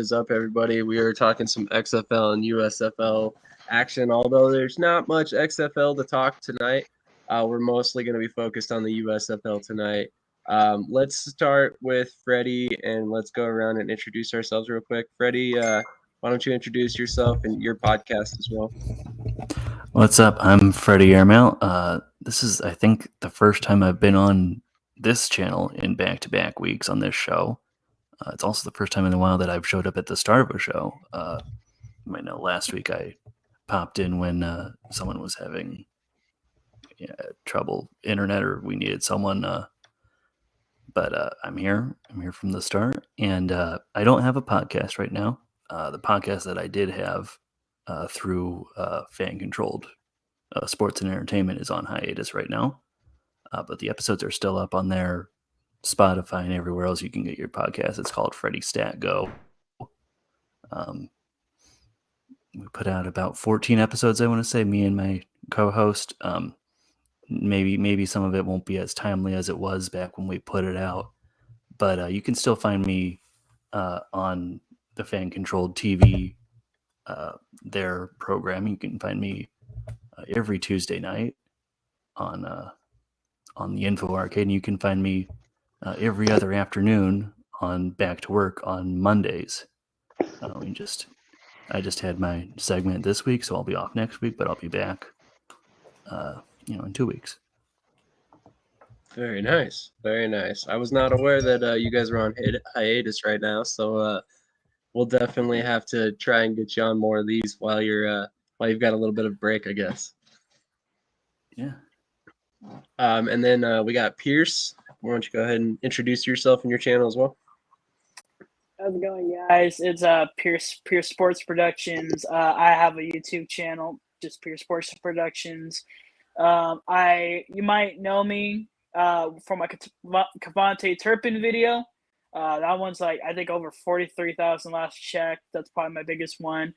is up, everybody? We are talking some XFL and USFL action, although there's not much XFL to talk tonight. We're mostly going to be focused on the USFL tonight. Let's start with Freddie, and let's go around and introduce ourselves real quick. Freddie, why don't you introduce yourself and your podcast as well? What's up? I'm Freddie Airmail. This is, I think, the first time I've been on this channel in back-to-back weeks on this show. It's also the first time in a while that I've showed up at the start of a show. You might know last week I popped in when someone was having trouble internet or we needed someone. But I'm here. I'm here from the start. And I don't have a podcast right now. The podcast that I did have through fan-controlled sports and entertainment is on hiatus right now. But the episodes are still up on their Spotify and everywhere else you can get your podcast. It's called Freddie Stat Go. We put out about 14 episodes, I want to say, me and my co-host. Maybe some of it won't be as timely as it was back when we put it out. But you can still find me on the fan-controlled TV, their program. You can find me every Tuesday night on the Info Arcade, and you can find me every other afternoon on Back to Work on Mondays. I just had my segment this week, so I'll be off next week, but I'll be back, in 2 weeks. Very nice, very nice. I was not aware that you guys were on hiatus right now, so we'll definitely have to try and get you on more of these while you've got a little bit of break, I guess. Yeah. And then we got Pierce. Why don't you go ahead and introduce yourself and your channel as well? How's it going, guys? It's Pierce Sports Productions. I have a YouTube channel, just Pierce Sports Productions. You might know me from my Cavante Turpin video. That one's I think over 43,000 last check. That's probably my biggest one.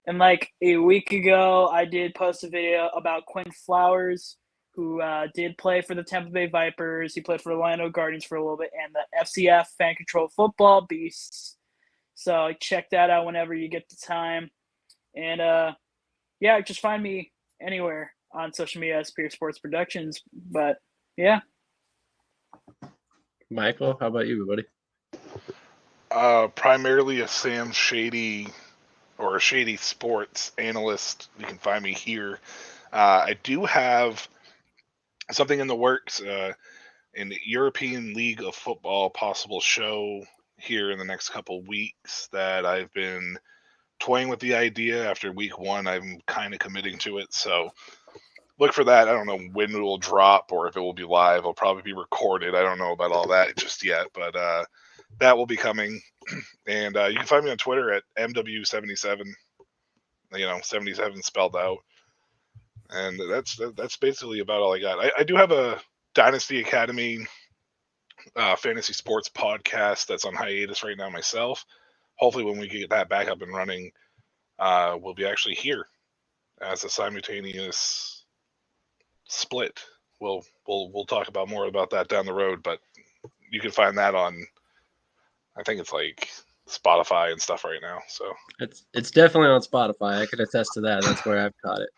And a week ago, I did post a video about Quinn Flowers, who did play for the Tampa Bay Vipers. He played for Orlando Guardians for a little bit, and the FCF Fan Control Football Beasts. So check that out whenever you get the time. And just find me anywhere on social media as Pierce Sports Productions. But yeah. Michael, how about you, buddy? Primarily a Sam Shady or a Shady Sports analyst. You can find me here. I do have something in the works in the European League of Football possible show here in the next couple weeks that I've been toying with the idea. After week one, I'm kind of committing to it. So look for that. I don't know when it will drop or if it will be live. It'll probably be recorded. I don't know about all that just yet, but that will be coming. And you can find me on Twitter at MW77, 77 spelled out. And that's basically about all I got. I do have a Dynasty Academy fantasy sports podcast that's on hiatus right now myself. Hopefully when we get that back up and running, we'll be actually here as a simultaneous split. We'll talk about more about that down the road, but you can find that on, I think it's Spotify and stuff right now. So it's definitely on Spotify. I can attest to that. That's where I've caught it.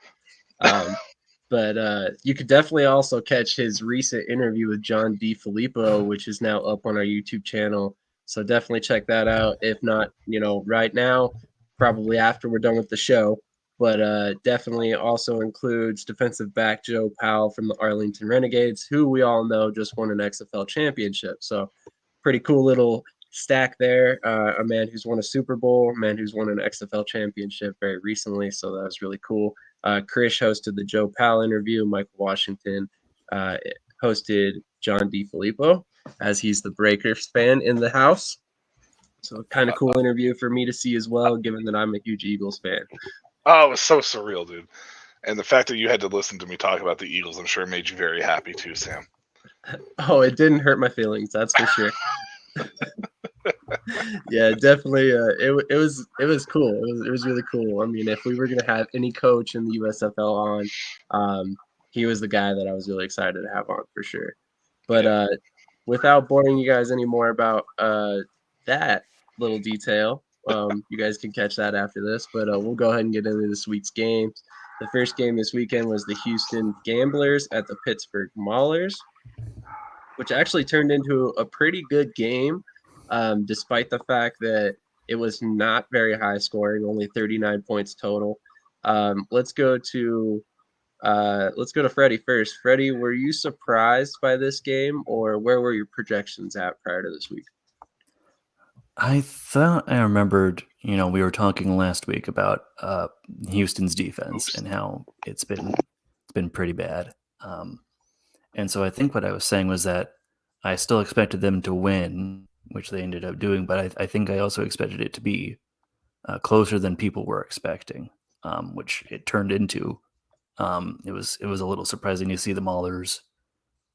But you could definitely also catch his recent interview with John DeFilippo, which is now up on our YouTube channel. So definitely check that out. If not, right now, probably after we're done with the show. But definitely also includes defensive back Joe Powell from the Arlington Renegades, who we all know just won an XFL championship. So pretty cool little stack there. A man who's won a Super Bowl, a man who's won an XFL championship very recently. So that was really cool. Krish hosted the Joe Powell interview. Michael Washington hosted John DeFilippo, as he's the Breakers fan in the house. So kind of cool interview for me to see as well, given that I'm a huge Eagles fan. Oh, it was so surreal, dude. And the fact that you had to listen to me talk about the Eagles, I'm sure made you very happy too, Sam. Oh, it didn't hurt my feelings, that's for sure. Yeah, definitely. It was cool. It was really cool. I mean, if we were gonna have any coach in the USFL on, he was the guy that I was really excited to have on for sure. But without boring you guys anymore about that little detail, You guys can catch that after this, but we'll go ahead and get into this week's games. The first game this weekend was the Houston Gamblers at the Pittsburgh Maulers, which actually turned into a pretty good game, despite the fact that it was not very high scoring, only 39 points total. Let's go to Freddie first. Freddie, were you surprised by this game, or where were your projections at prior to this week? I thought I remembered, we were talking last week about Houston's defense and how it's been pretty bad. And so I think what I was saying was that I still expected them to win, which they ended up doing, but I think I also expected it to be closer than people were expecting, which it turned into. It was a little surprising to see the Maulers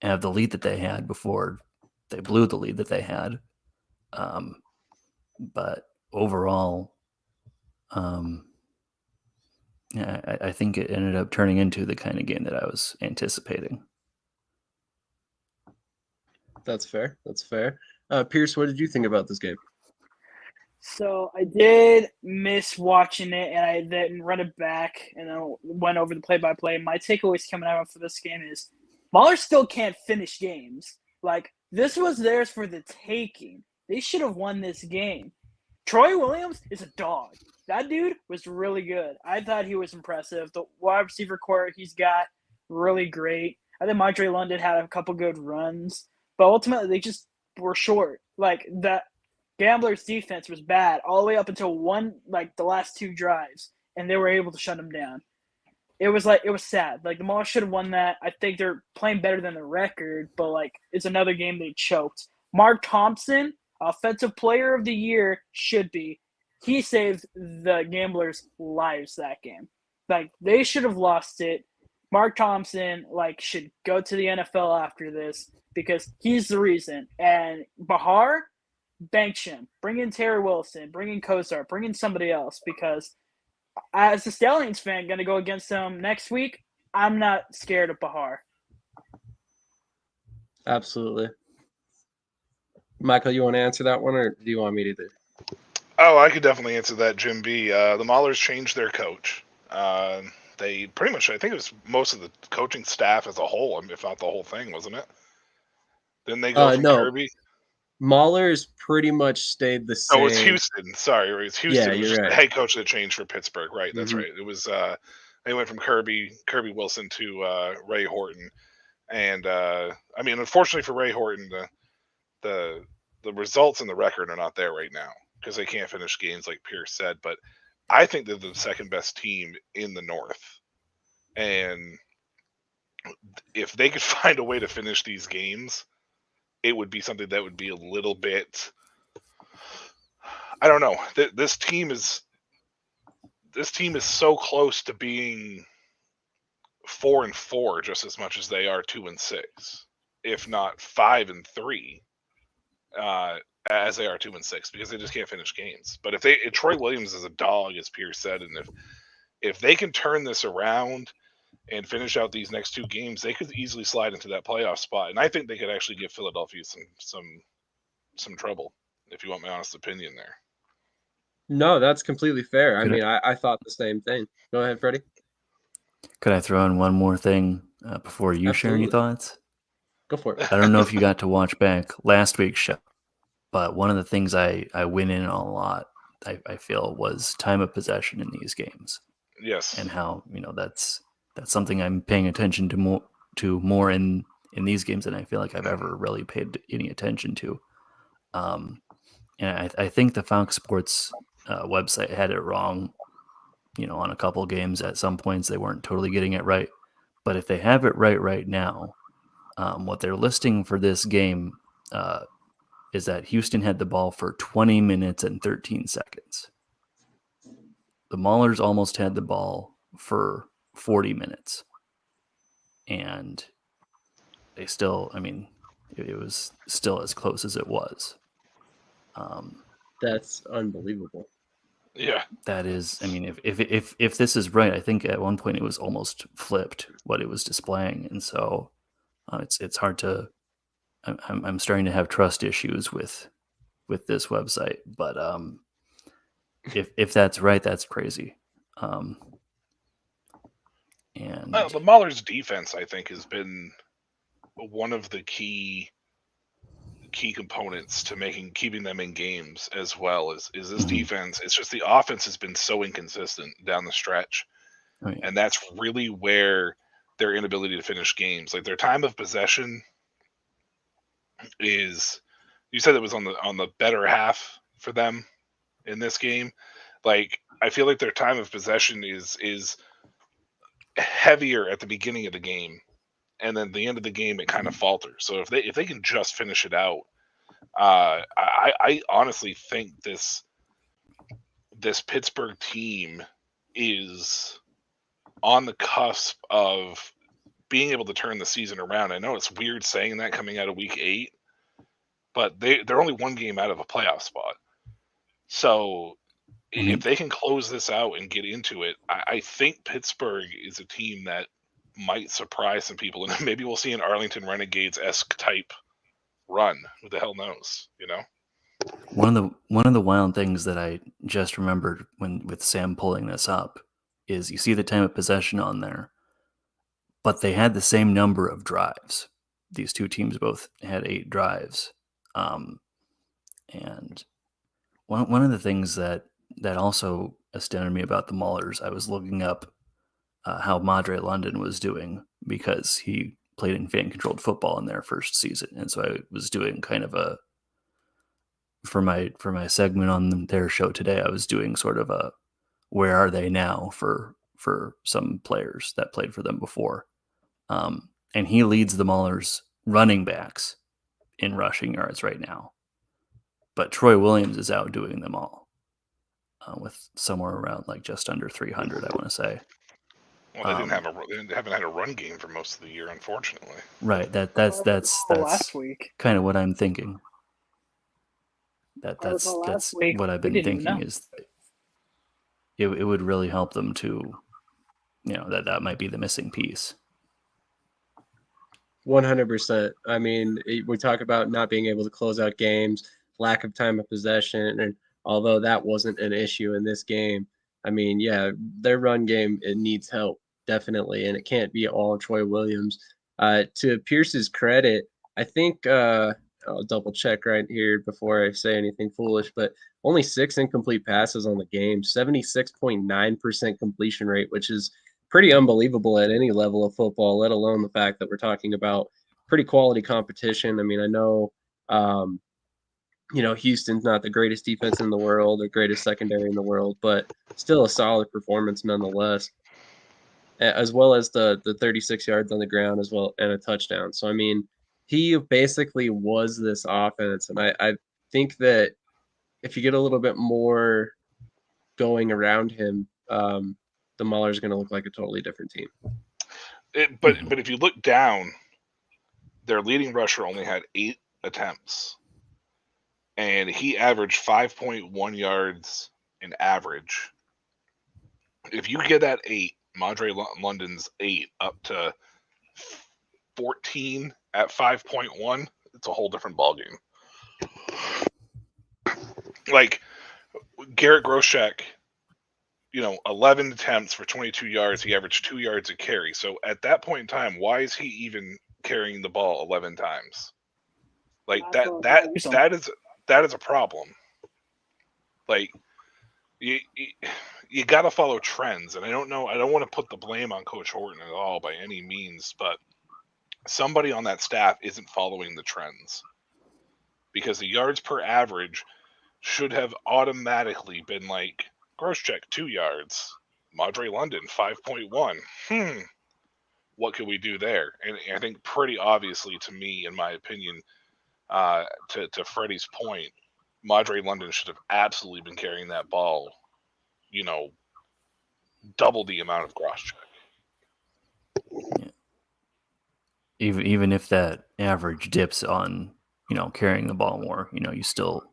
have the lead that they had before they blew the lead that they had. But overall, I think it ended up turning into the kind of game that I was anticipating. That's fair. Pierce, what did you think about this game? So I did miss watching it, and I then run it back and then went over the play-by-play. My takeaways coming out for this game is Maulers still can't finish games. Like, this was theirs for the taking. They should have won this game. Troy Williams is a dog. That dude was really good. I thought he was impressive. The wide receiver core he's got, really great. I think Mondre London had a couple good runs, but ultimately they just were short. Like, that Gamblers' defense was bad all the way up until the last two drives, and they were able to shut them down. It was sad. Like, the Maulers should have won that. I think they're playing better than the record, but it's another game they choked. Mark Thompson, Offensive Player of the Year, should be. He saved the Gamblers' lives that game. They should have lost it. Mark Thompson, should go to the NFL after this because he's the reason. And Bahar, bench him. Bring in Terry Wilson. Bring in Kosar. Bring in somebody else because as a Stallions fan going to go against them next week, I'm not scared of Bahar. Absolutely. Michael, you want to answer that one, or do you want me to do? Oh, I could definitely answer that, Jim B. The Maulers changed their coach. They pretty much, I think it was most of the coaching staff as a whole, if not the whole thing, wasn't it? Didn't they go from Kirby? Maulers pretty much stayed the same. Oh, it was Houston. Sorry, it was Houston. Yeah, it was you're just right. The head coach that changed for Pittsburgh. Right, that's right. It was they went from Kirby Wilson to Ray Horton, and unfortunately for Ray Horton, the results and the record are not there right now because they can't finish games like Pierce said. But I think they're the second best team in the North, and if they could find a way to finish these games, it would be something that would be a little bit. I don't know. This team is so close to being 4-4 just as much as they are 2-6, if not 5-3, as they are 2-6, because they just can't finish games. But if Troy Williams is a dog, as Pierce said, and if they can turn this around and finish out these next two games, they could easily slide into that playoff spot. And I think they could actually give Philadelphia some trouble, if you want my honest opinion there. No, that's completely fair. I thought the same thing. Go ahead, Freddie. Could I throw in one more thing before you share any thoughts? Go for it. I don't know if you got to watch back last week's show, but one of the things I went in on a lot, I feel, was time of possession in these games. Yes. And how, that's something I'm paying attention to more in these games than I feel like I've ever really paid any attention to. And I think the Fox Sports website had it wrong, on a couple of games. At some points they weren't totally getting it right. But if they have it right now, what they're listing for this game is that Houston had the ball for 20 minutes and 13 seconds. The Maulers almost had the ball for 40 minutes. And they still, it was still as close as it was. That's unbelievable. Yeah. That is, if this is right, I think at one point it was almost flipped what it was displaying. And so it's hard to, I'm starting to have trust issues with this website, but If that's right, that's crazy. And the Maulers' defense, I think, has been one of the key components to keeping them in games as well. Is this defense? It's just the offense has been so inconsistent down the stretch, and that's really where their inability to finish games, like their time of possession, is. You said it was on the better half for them in this game. Like, I feel like their time of possession is heavier at the beginning of the game, and then the end of the game it kind of falters. So if they can just finish it out, I honestly think this Pittsburgh team is on the cusp of being able to turn the season around. I know it's weird saying that coming out of week 8, but they're only one game out of a playoff spot. So if they can close this out and get into it, I think Pittsburgh is a team that might surprise some people, and maybe we'll see an Arlington Renegades-esque type run. Who the hell knows? You know. One of the wild things that I just remembered with Sam pulling this up is you see the time of possession on there, but they had the same number of drives. These two teams both had 8 drives, and one of the things that also astounded me about the Maulers, I was looking up how Madre London was doing, because he played in fan-controlled football in their first season, and so I was doing kind of a for my segment on their show today. I was doing sort of a where are they now for some players that played for them before, and he leads the Maulers running backs in rushing yards right now, but Troy Williams is outdoing them all with somewhere around like just under 300, I want to say. Well, they haven't had a run game for most of the year, unfortunately. Right. That's last week. Kind of what I'm thinking. That's what I've been thinking is it would really help them to, that might be the missing piece. 100%. I mean, we talk about not being able to close out games, lack of time of possession, and although that wasn't an issue in this game, I mean, yeah, their run game, it needs help, definitely, and it can't be all Troy Williams. To Pierce's credit, I think I'll double check right here before I say anything foolish, but only 6 incomplete passes on the game, 76.9% completion rate, which is pretty unbelievable at any level of football, let alone the fact that we're talking about pretty quality competition. I mean, I know, Houston's not the greatest defense in the world or greatest secondary in the world, but still a solid performance nonetheless, as well as the 36 yards on the ground as well and a touchdown. So, I mean, he basically was this offense, and I think that if you get a little bit more going around him, the Maulers are going to look like a totally different team. But if you look down, their leading rusher only had 8 attempts, and he averaged 5.1 yards in average. If you get that 8, Madre London's 8 up to 14 at 5.1, it's a whole different ballgame. Like Garrett Groshek, 11 attempts for 22 yards. He averaged 2 yards a carry. So at that point in time, why is he even carrying the ball 11 times? Like that is a problem. Like you got to follow trends, and I don't want to put the blame on Coach Horton at all by any means, but somebody on that staff isn't following the trends, because the yards per average should have automatically been like Groshek 2 yards, Madre London 5.1. What could we do there? And I think pretty obviously, to me, in my opinion, to Freddie's point, Madre London should have absolutely been carrying that ball, double the amount of Groshek. Yeah. Even if that average dips on, carrying the ball more, you still,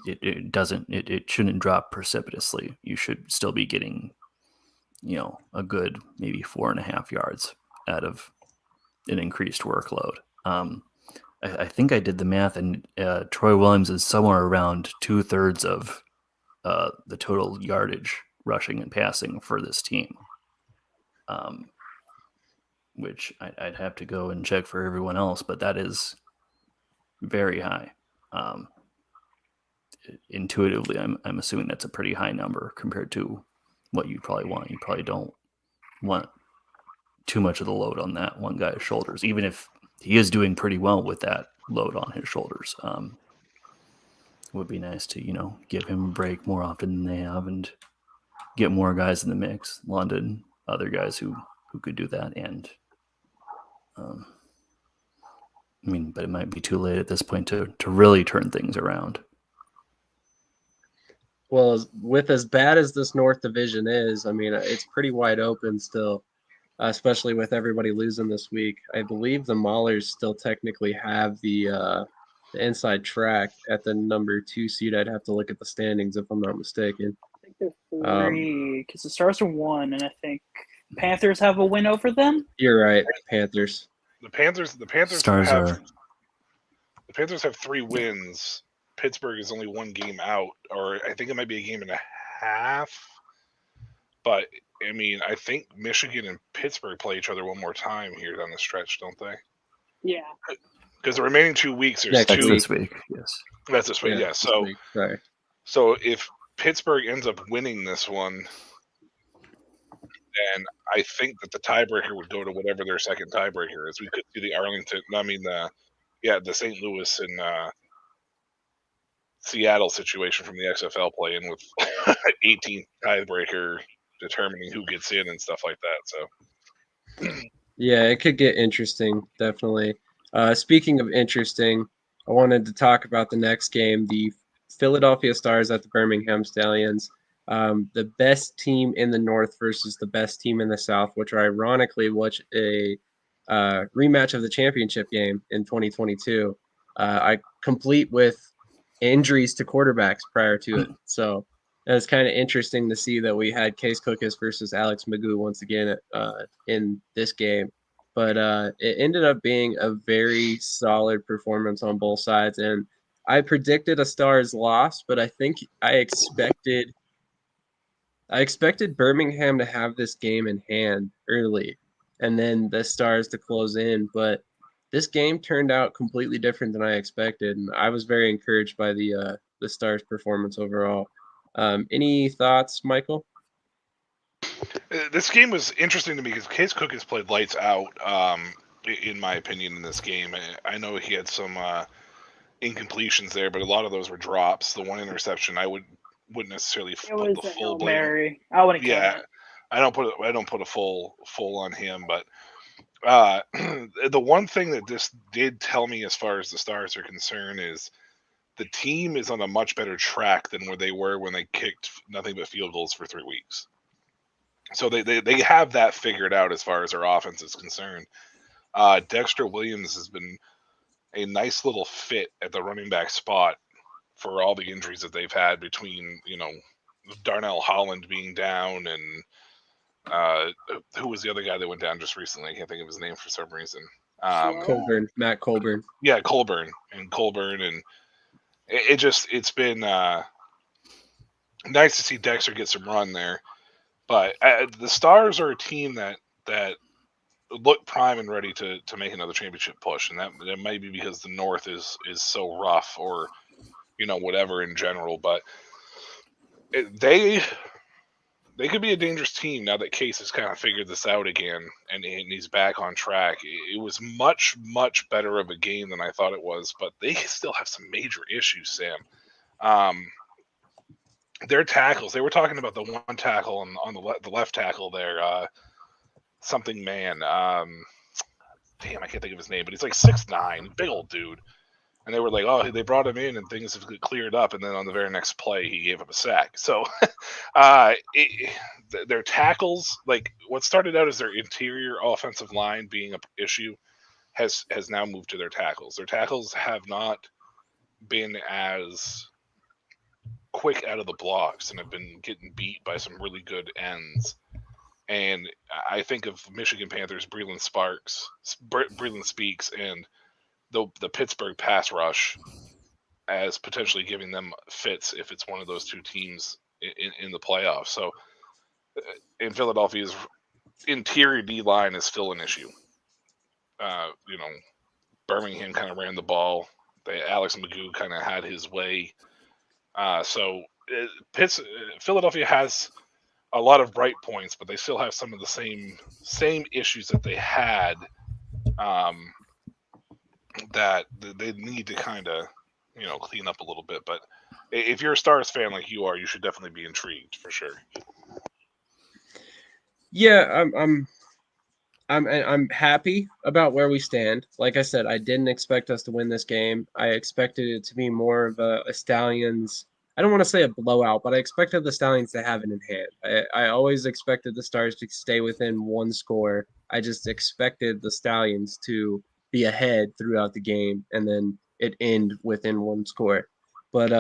it shouldn't drop precipitously. You should still be getting, a good maybe 4.5 yards out of an increased workload. I think I did the math, and Troy Williams is somewhere around 2/3 of the total yardage rushing and passing for this team, which I'd have to go and check for everyone else, but that is very high. Intuitively, I'm assuming that's a pretty high number compared to what you probably want. You probably don't want too much of the load on that one guy's shoulders, even if he is doing pretty well with that load on his shoulders. It would be nice to, give him a break more often than they have and get more guys in the mix. London, other guys who could do that. And but it might be too late at this point to really turn things around. Well, with as bad as this North Division is, it's pretty wide open still, especially with everybody losing this week. I believe the Maulers still technically have the inside track at the number 2 seed. I'd have to look at the standings if I'm not mistaken. I think they're 3 because the Stars are 1, and I think Panthers have a win over them. You're right, Panthers. The Panthers Stars the Panthers have 3 wins. Pittsburgh is only 1 game out, or I think it might be a game and a half. But I think Michigan and Pittsburgh play each other one more time here down the stretch, don't they? Yeah. Because the remaining 2 weeks, there's That's 2. this week. Yes. That's this week. Yeah. So, Sorry. So if Pittsburgh ends up winning this one, then I think that the tiebreaker would go to whatever their second tiebreaker is. We could see the St. Louis and Seattle situation from the XFL play in with 18 tiebreaker determining who gets in and stuff like that. So yeah, it could get interesting, definitely. Speaking of interesting, I wanted to talk about the next game, the Philadelphia Stars at the Birmingham Stallions. The best team in the North versus the best team in the South, which are ironically a rematch of the championship game in 2022. I complete with injuries to quarterbacks prior to it. So it was kind of interesting to see that we had Case Cookus versus Alex Magoo once again in this game. But it ended up being a very solid performance on both sides. And I predicted a Stars loss, but I think I expected Birmingham to have this game in hand early and then the Stars to close in. But this game turned out completely different than I expected, and I was very encouraged by the Stars' performance overall. Any thoughts, Michael? This game was interesting to me because Case Cook has played lights out, in my opinion, in this game. I know he had some incompletions there, but a lot of those were drops. The one interception, I wouldn't necessarily put the full blame. Mary. I wouldn't count it. I don't put a full on him, but the one thing that this did tell me as far as the Stars are concerned is the team is on a much better track than where they were when they kicked nothing but field goals for 3 weeks. So they have that figured out as far as their offense is concerned. Dexter Williams has been a nice little fit at the running back spot for all the injuries that they've had between, Darnell Holland being down and who was the other guy that went down just recently? I can't think of his name for some reason. Matt Colburn. Yeah, Colburn, and it's been nice to see Dexter get some run there. But the Stars are a team that look prime and ready to make another championship push, and that might be because the North is so rough, or whatever in general. But they could be a dangerous team now that Case has kind of figured this out again, and he's back on track. It was much, much better of a game than I thought it was, but they still have some major issues, Sam. Their tackles, they were talking about the one tackle on the left tackle there, something man. Damn, I can't think of his name, but he's like 6'9", big old dude. And they were like, oh, they brought him in and things have cleared up. And then on the very next play, he gave up a sack. So their tackles, like what started out as their interior offensive line being an issue, has now moved to their tackles. Their tackles have not been as quick out of the blocks and have been getting beat by some really good ends. And I think of Michigan Panthers, Breland Speaks, and the Pittsburgh pass rush as potentially giving them fits if it's one of those two teams in the playoffs. So in Philadelphia's interior D line is still an issue. Birmingham kind of ran the ball. Alex Magoo kind of had his way. Philadelphia has a lot of bright points, but they still have some of the same issues that they had that they need to kind of clean up a little bit. But if you're a Stars fan like you are, you should definitely be intrigued for sure. Yeah, I'm happy about where we stand. Like I said, I didn't expect us to win this game. I expected it to be more of a Stallions. I don't want to say a blowout, but I expected the Stallions to have it in hand. I always expected the Stars to stay within one score. I just expected the Stallions to be ahead throughout the game and then it end within one score. But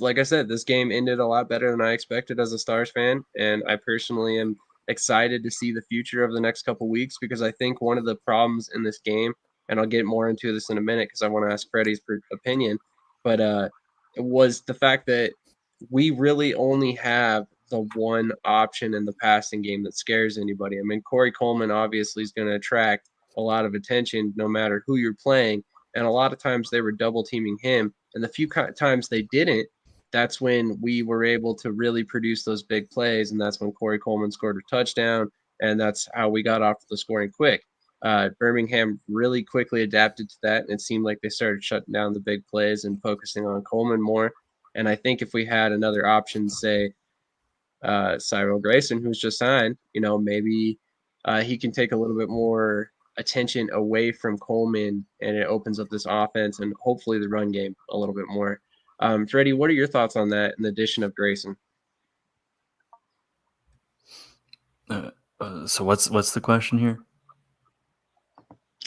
like I said, this game ended a lot better than I expected as a Stars fan, and I personally am excited to see the future of the next couple weeks because I think one of the problems in this game, and I'll get more into this in a minute because I want to ask Freddie's opinion, but it was the fact that we really only have the one option in the passing game that scares anybody. I mean, Corey Coleman obviously is going to attract a lot of attention no matter who you're playing, and a lot of times they were double teaming him, and the few times they didn't, that's when we were able to really produce those big plays, and that's when Corey Coleman scored a touchdown, and that's how we got off the scoring quick. Birmingham really quickly adapted to that, and it seemed like they started shutting down the big plays and focusing on Coleman more. And I think if we had another option, say Cyril Grayson, who's just signed, maybe he can take a little bit more attention away from Coleman, and it opens up this offense and hopefully the run game a little bit more. Freddie, what are your thoughts on that in the addition of Grayson? So what's the question here?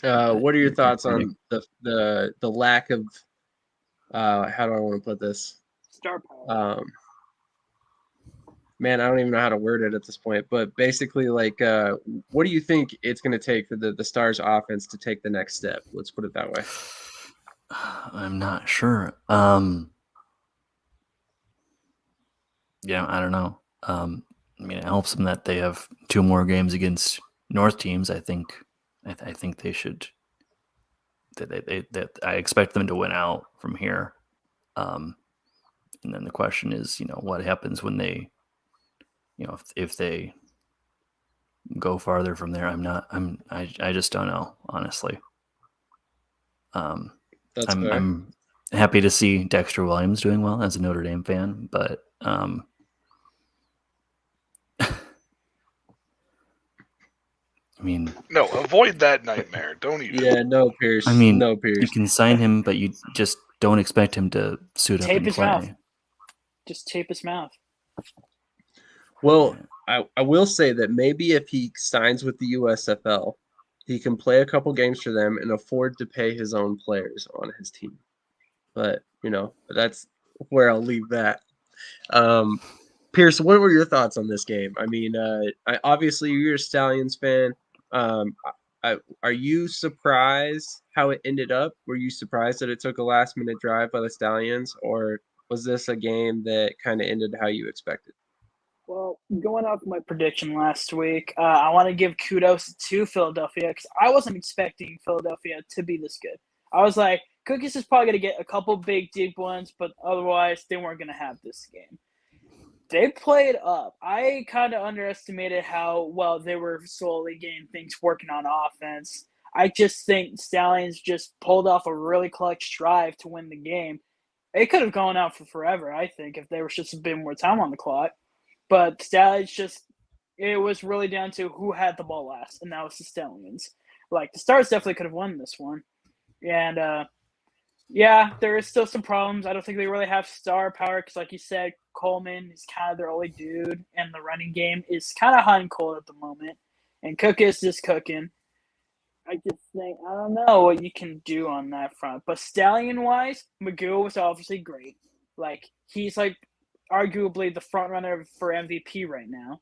What are your thoughts on the lack of how do I want to put this? Star power. Man, I don't even know how to word it at this point, but basically, like, what do you think it's going to take for the Stars offense to take the next step? Let's put it that way. I'm not sure. Yeah, I don't know. I mean, it helps them that they have 2 more games against North teams. I think they should. That I expect them to win out from here. And then the question is, what happens when they, if they go farther from there. I just don't know, honestly. That's fair. I'm happy to see Dexter Williams doing well as a Notre Dame fan, but I mean, no, avoid that nightmare. Don't even. Yeah, no Pierce. I mean, no Pierce. You can sign him, but you just don't expect him to suit up and his play. mouth. Just tape his mouth. Well, I will say that maybe if he signs with the USFL, he can play a couple games for them and afford to pay his own players on his team. But, that's where I'll leave that. Pierce, what were your thoughts on this game? I mean, obviously you're a Stallions fan. Are you surprised how it ended up? Were you surprised that it took a last-minute drive by the Stallions, or was this a game that kind of ended how you expected? Well, going off my prediction last week, I want to give kudos to Philadelphia because I wasn't expecting Philadelphia to be this good. I was like, Cookies is probably going to get a couple big, deep ones, but otherwise they weren't going to have this game. They played up. I kind of underestimated how well they were slowly getting things working on offense. I just think Stallions just pulled off a really clutch drive to win the game. It could have gone out for forever, I think, if there was just a bit more time on the clock. But Stallions it was really down to who had the ball last, and that was the Stallions. Like, the Stars definitely could have won this one. And, yeah, there is still some problems. I don't think they really have star power because, like you said, Coleman is kind of their only dude, and the running game is kind of hot and cold at the moment. And Cook is just cooking. I just think, I don't know what you can do on that front. But Stallion-wise, Magoo was obviously great. Like, he's, arguably the front runner for MVP right now.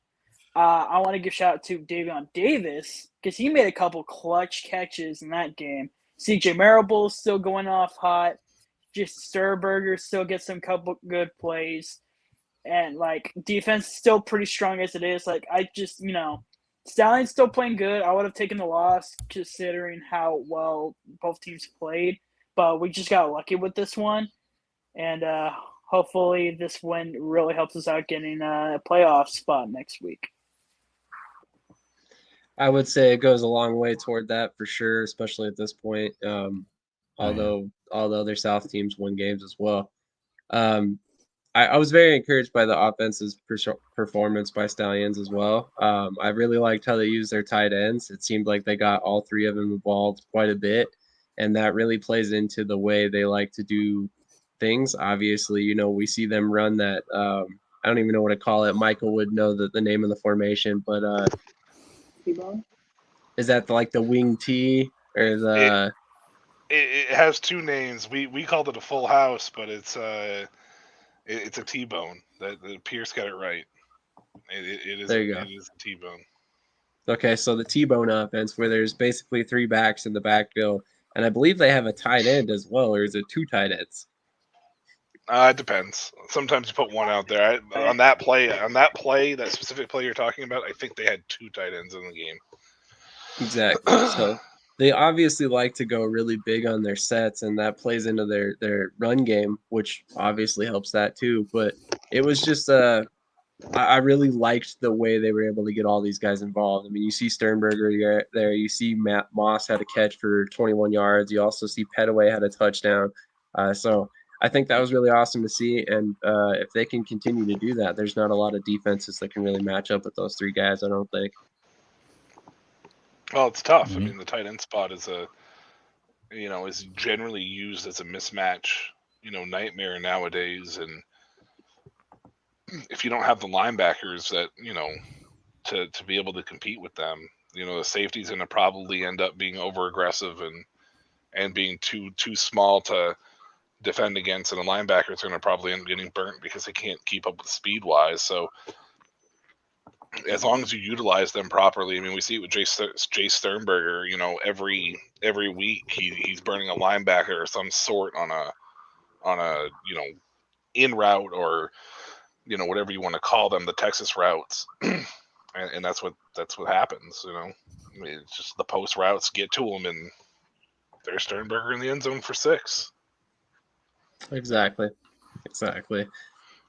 I want to give shout out to Davion Davis because he made a couple clutch catches in that game. CJ Marable's still going off hot. Just Sturberger still gets some couple good plays. and like defense is still pretty strong as it is. Like I just Stallions still playing good. I would have taken the loss considering how well both teams played, but we just got lucky with this one, and hopefully this win really helps us out getting a playoff spot next week. I would say it goes a long way toward that for sure, especially at this point. Although their South teams win games as well. I was very encouraged by the offense's performance by Stallions as well. I really liked how they used their tight ends. It seemed like they got all three of them involved quite a bit, and that really plays into the way they like to do things. Obviously, we see them run that. I don't even know what to call it. Michael would know the name of the formation, but T-bone? is that like the wing T or the? It has two names. We called it a full house, but it's a T-bone. That Pierce got it right. It is. There you go. It is a T-bone. Okay, so the T-bone offense, where there's basically three backs in the backfield, and I believe they have a tight end as well, or is it two tight ends? It depends. Sometimes you put one out there. On that play, that specific play you're talking about, I think they had two tight ends in the game. Exactly. So they obviously like to go really big on their sets, and that plays into their run game, which obviously helps that too. But it was just I really liked the way they were able to get all these guys involved. I mean, you see Sternberger there. You see Matt Moss had a catch for 21 yards. You also see Petaway had a touchdown. So I think that was really awesome to see. And if they can continue to do that, there's not a lot of defenses that can really match up with those three guys, I don't think. Well, it's tough. I mean, the tight end spot is is generally used as a mismatch, nightmare nowadays. And if you don't have the linebackers that, to be able to compete with them, the safety's going to probably end up being over aggressive and being too small to defend against, and the linebackers are going to probably end up getting burnt because they can't keep up with speed wise. So as long as you utilize them properly, I mean, we see it with Jay Sternberger. Every week he's burning a linebacker of some sort on a in route or whatever you want to call them, the Texas routes, and that's what happens. I mean, it's just the post routes get to them, and there's Sternberger in the end zone for 6. Exactly.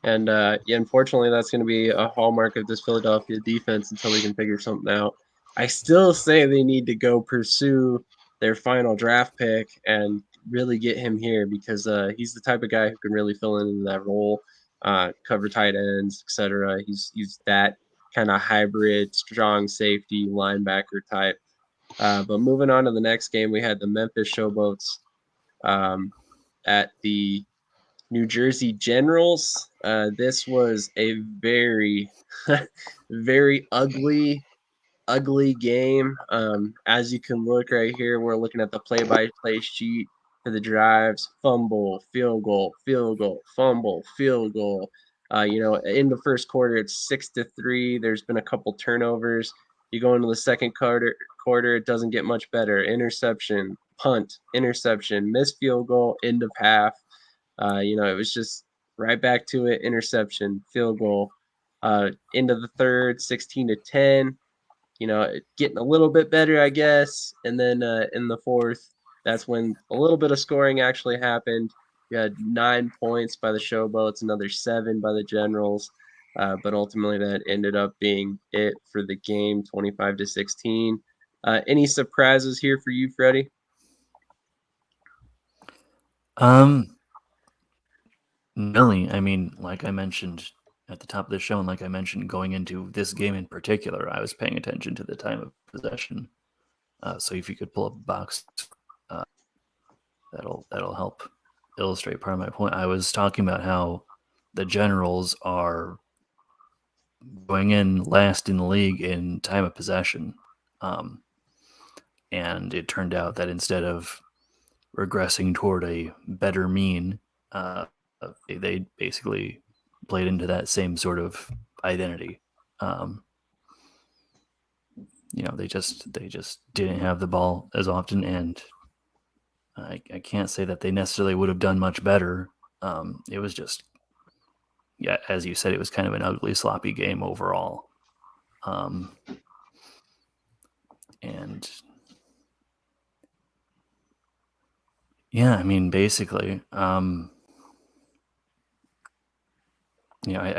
And unfortunately, that's going to be a hallmark of this Philadelphia defense until we can figure something out. I still say they need to go pursue their final draft pick and really get him here because he's the type of guy who can really fill in that role, cover tight ends, etc. He's that kind of hybrid, strong safety linebacker type. But moving on to the next game, we had the Memphis Showboats at the New Jersey Generals. This was a very, very ugly game. As you can look right here, we're looking at the play-by-play sheet for the drives: fumble, field goal, fumble, field goal. In the first quarter, it's 6-3. There's been a couple turnovers. You go into the second quarter, it doesn't get much better. Interception, punt, interception, missed field goal, end of half. It was just right back to it, interception, field goal. Into the third, 16-10. Getting a little bit better, I guess. And then in the fourth, that's when a little bit of scoring actually happened. You had 9 points by the Showboats, another 7 by the Generals. But ultimately, that ended up being it for the game, 25-16. Any surprises here for you, Freddie? Really, I mean, like I mentioned at the top of the show, and like I mentioned going into this game in particular, I was paying attention to the time of possession. So if you could pull up a box, that'll help illustrate part of my point. I was talking about how the Generals are going in last in the league in time of possession, and it turned out that instead of regressing toward a better mean, they basically played into that same sort of identity. They just didn't have the ball as often, and I can't say that they necessarily would have done much better. It was just yeah, as you said, it was kind of an ugly, sloppy game overall. And yeah, I mean, basically, I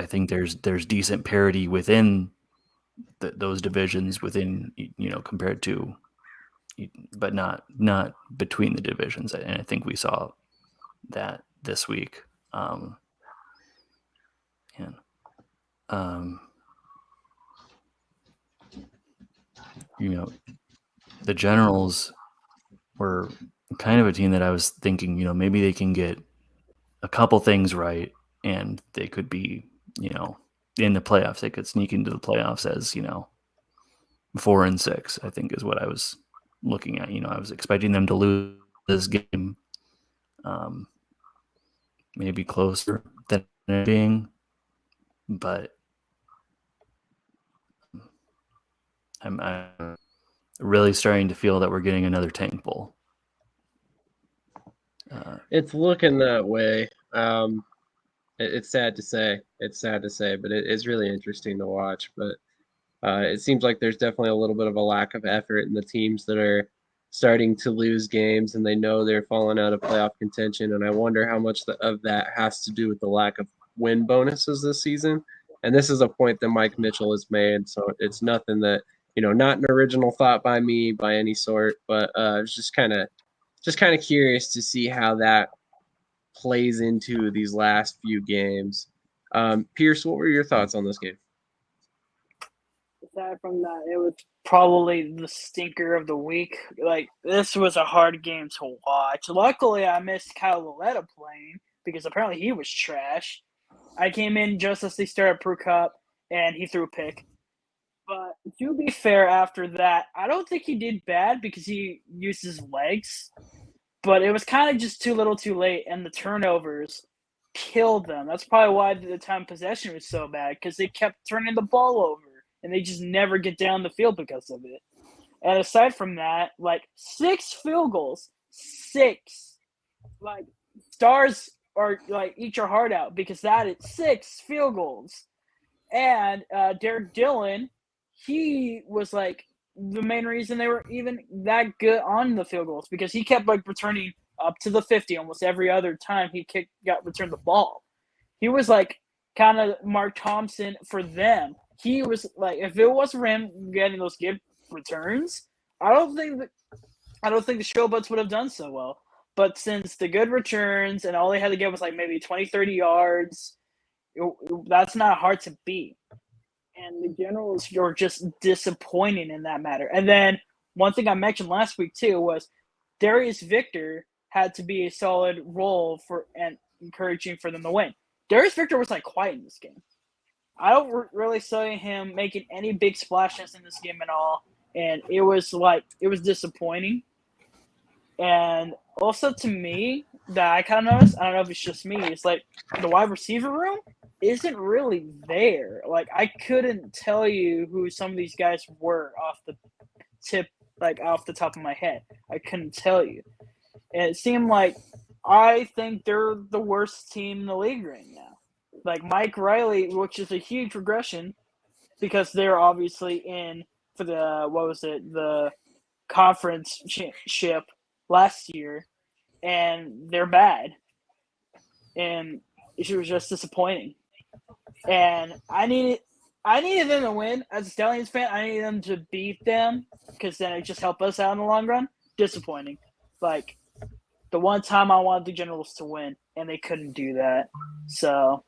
think there's decent parity within those divisions within, compared to, but not between the divisions. And I think we saw that this week. The Generals were kind of a team that I was thinking, maybe they can get a couple things right and they could be, in the playoffs. They could sneak into the playoffs as, 4-6, I think is what I was looking at. I was expecting them to lose this game, maybe closer than it being, but I'm really starting to feel that we're getting another Tank Bowl. It's looking that way. It's sad to say. But it is really interesting to watch. But it seems like there's definitely a little bit of a lack of effort in the teams that are starting to lose games, and they know they're falling out of playoff contention. And I wonder how much of that has to do with the lack of win bonuses this season. And this is a point that Mike Mitchell has made, so it's nothing that not an original thought by me by any sort, but I was just kind of curious to see how that plays into these last few games. Pierce, what were your thoughts on this game? Aside from that, it was probably the stinker of the week. Like, this was a hard game to watch. Luckily, I missed Kyle Loletta playing because apparently he was trash. I came in just as they started Pro Cup, and he threw a pick. But to be fair, after that, I don't think he did bad because he used his legs. But it was kind of just too little too late, and the turnovers killed them. That's probably why the time possession was so bad, because they kept turning the ball over, and they just never get down the field because of it. And aside from that, 6 field goals. 6. Stars are, eat your heart out, because that is 6 field goals. And Derek Dillon, he was, the main reason they were even that good on the field goals, because he kept returning up to the 50 almost every other time he returned the ball. He was kind of Mark Thompson for them. He was if it wasn't for him getting those good returns, I don't think the Showboats would have done so well. But since the good returns and all they had to get was maybe 20, 30 yards, that's not hard to beat. And the Generals were just disappointing in that matter. And then one thing I mentioned last week too was Darius Victor had to be a solid role for and encouraging for them to win. Darius Victor was quiet in this game. I don't really see him making any big splashes in this game at all, and it was disappointing. And also to me, that I kind of noticed, I don't know if it's just me, it's the wide receiver room isn't really there. I couldn't tell you who some of these guys were off the top of my head. I couldn't tell you. And it seemed I think they're the worst team in the league right now. Mike Riley, which is a huge regression, because they're obviously in for the conference championship last year, and they're bad. And it was just disappointing. And I needed them to win. As a Stallions fan, I needed them to beat them, because then it just helped us out in the long run. Disappointing. The one time I wanted the Generals to win, and they couldn't do that. So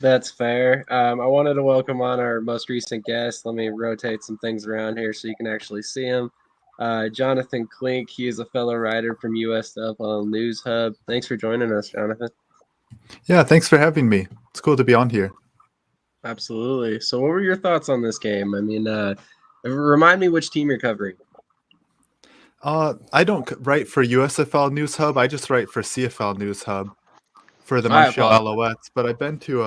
that's fair. I wanted to welcome on our most recent guest. Let me rotate some things around here so you can actually see him. Jonathan Klink. He is a fellow writer from USFL News Hub. Thanks for joining us, Jonathan. Yeah, thanks for having me. It's cool to be on here. Absolutely. So what were your thoughts on this game? I mean, remind me which team you're covering. I don't write for USFL News Hub. I just write for CFL News Hub for the Montreal Alouettes. But I've been to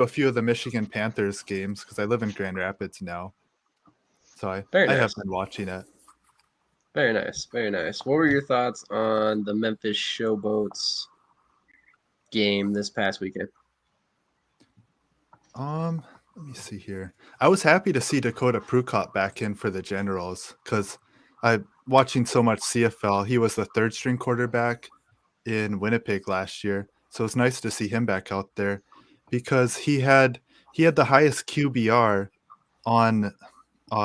a few of the Michigan Panthers games because I live in Grand Rapids now. So I have been watching it. Very nice, very nice. What were your thoughts on the Memphis Showboats game this past weekend? Let me see here. I was happy to see Dakota Prukop back in for the Generals because I watching so much CFL. He was the third string quarterback in Winnipeg last year, so it's nice to see him back out there because he had the highest QBR on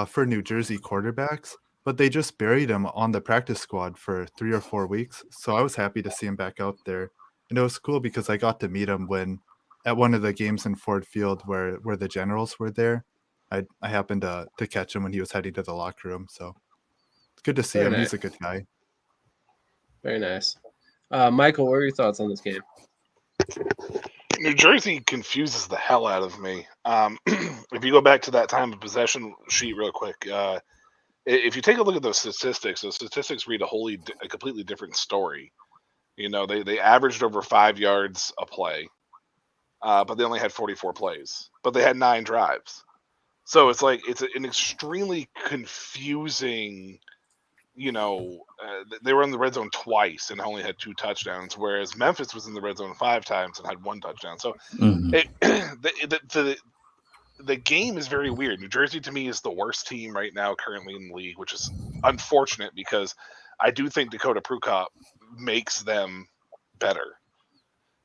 for New Jersey quarterbacks, but they just buried him on the practice squad for 3 or 4 weeks. So I was happy to see him back out there, and it was cool because I got to meet him when at one of the games in Ford Field where the Generals were there. I happened to catch him when he was heading to the locker room, so it's good to see Very him. nice. He's a good guy. Very nice. Michael, what are your thoughts on this game? New Jersey confuses the hell out of me. If you go back to that time of possession sheet real quick, if you take a look at those statistics read a completely different story. You know, they averaged over 5 yards a play, but they only had 44 plays, but they had 9 drives. So it's like it's an extremely confusing. You know, they were in the red zone twice and only had 2 touchdowns, whereas Memphis was in the red zone 5 times and had 1 touchdown. So the game is very weird. New Jersey, to me, is the worst team right now currently in the league, which is unfortunate because I do think Dakota Prukop makes them better.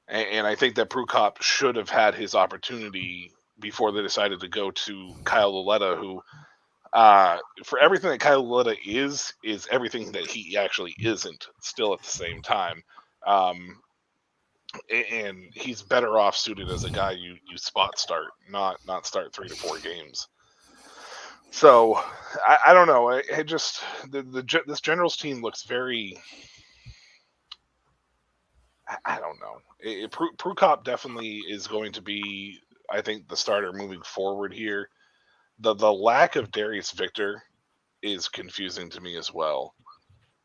And I think that Prukop should have had his opportunity before they decided to go to Kyle Lauletta, who for everything that Kyle Lauletta is everything that he actually isn't still at the same time. And he's better off suited as a guy you spot start, not start 3 to 4 games. So I don't know. I just this Generals team looks very. I don't know. Prukop definitely is going to be, I think, the starter moving forward here. The lack of Darius Victor is confusing to me as well.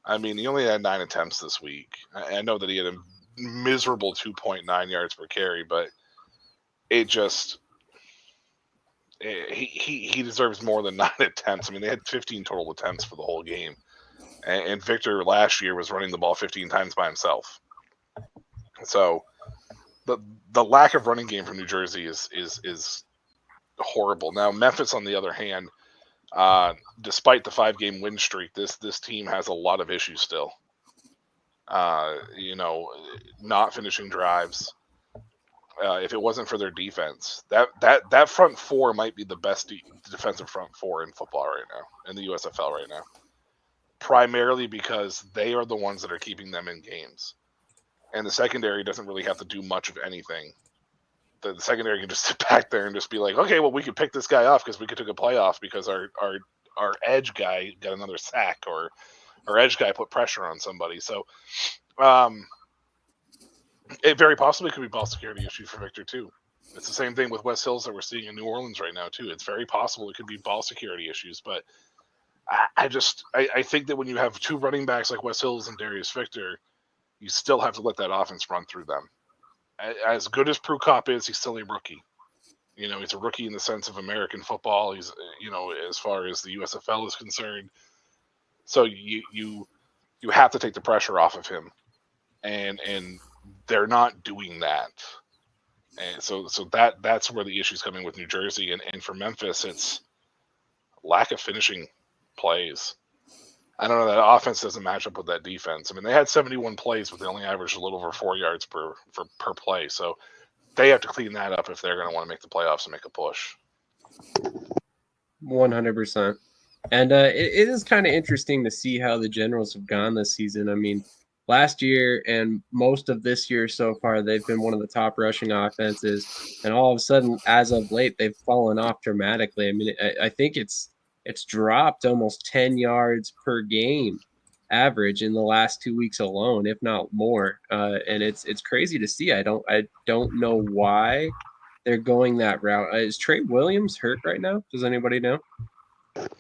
I mean, he only had 9 attempts this week. I know that he had a miserable 2.9 yards per carry, but it just he deserves more than 9 attempts. I mean, they had 15 total attempts for the whole game, and Victor last year was running the ball 15 times by himself. So the lack of running game from New Jersey is horrible. Now Memphis, on the other hand, despite the 5-game win streak, this team has a lot of issues still. You know, not finishing drives. If it wasn't for their defense, that front four might be the best defensive front four in football right now, in the USFL right now. Primarily because they are the ones that are keeping them in games. And the secondary doesn't really have to do much of anything. The secondary can just sit back there and just be like, okay, well, we could pick this guy off because we could take a playoff because our edge guy got another sack or our edge guy put pressure on somebody. So it very possibly could be ball security issue for Victor too. It's the same thing with West Hills that we're seeing in New Orleans right now too. It's very possible it could be ball security issues, but I think that when you have 2 running backs like West Hills and Darius Victor, you still have to let that offense run through them. As good as Prukop is, he's still a rookie. You know, he's a rookie in the sense of American football. He's, you know, as far as the USFL is concerned. So you have to take the pressure off of him, and they're not doing that. And so that's where the issue's coming with New Jersey, and for Memphis, it's lack of finishing plays. I don't know, that offense doesn't match up with that defense. I mean, they had 71 plays, but they only averaged a little over 4 yards per play. So they have to clean that up if they're going to want to make the playoffs and make a push. 100%. And it is kind of interesting to see how the Generals have gone this season. I mean, last year and most of this year so far, they've been one of the top rushing offenses. And all of a sudden, as of late, they've fallen off dramatically. I mean, I think it's dropped almost 10 yards per game average in the last 2 weeks alone, if not more. And it's crazy to see. I don't know why they're going that route. Is Trey Williams hurt right now? Does anybody know?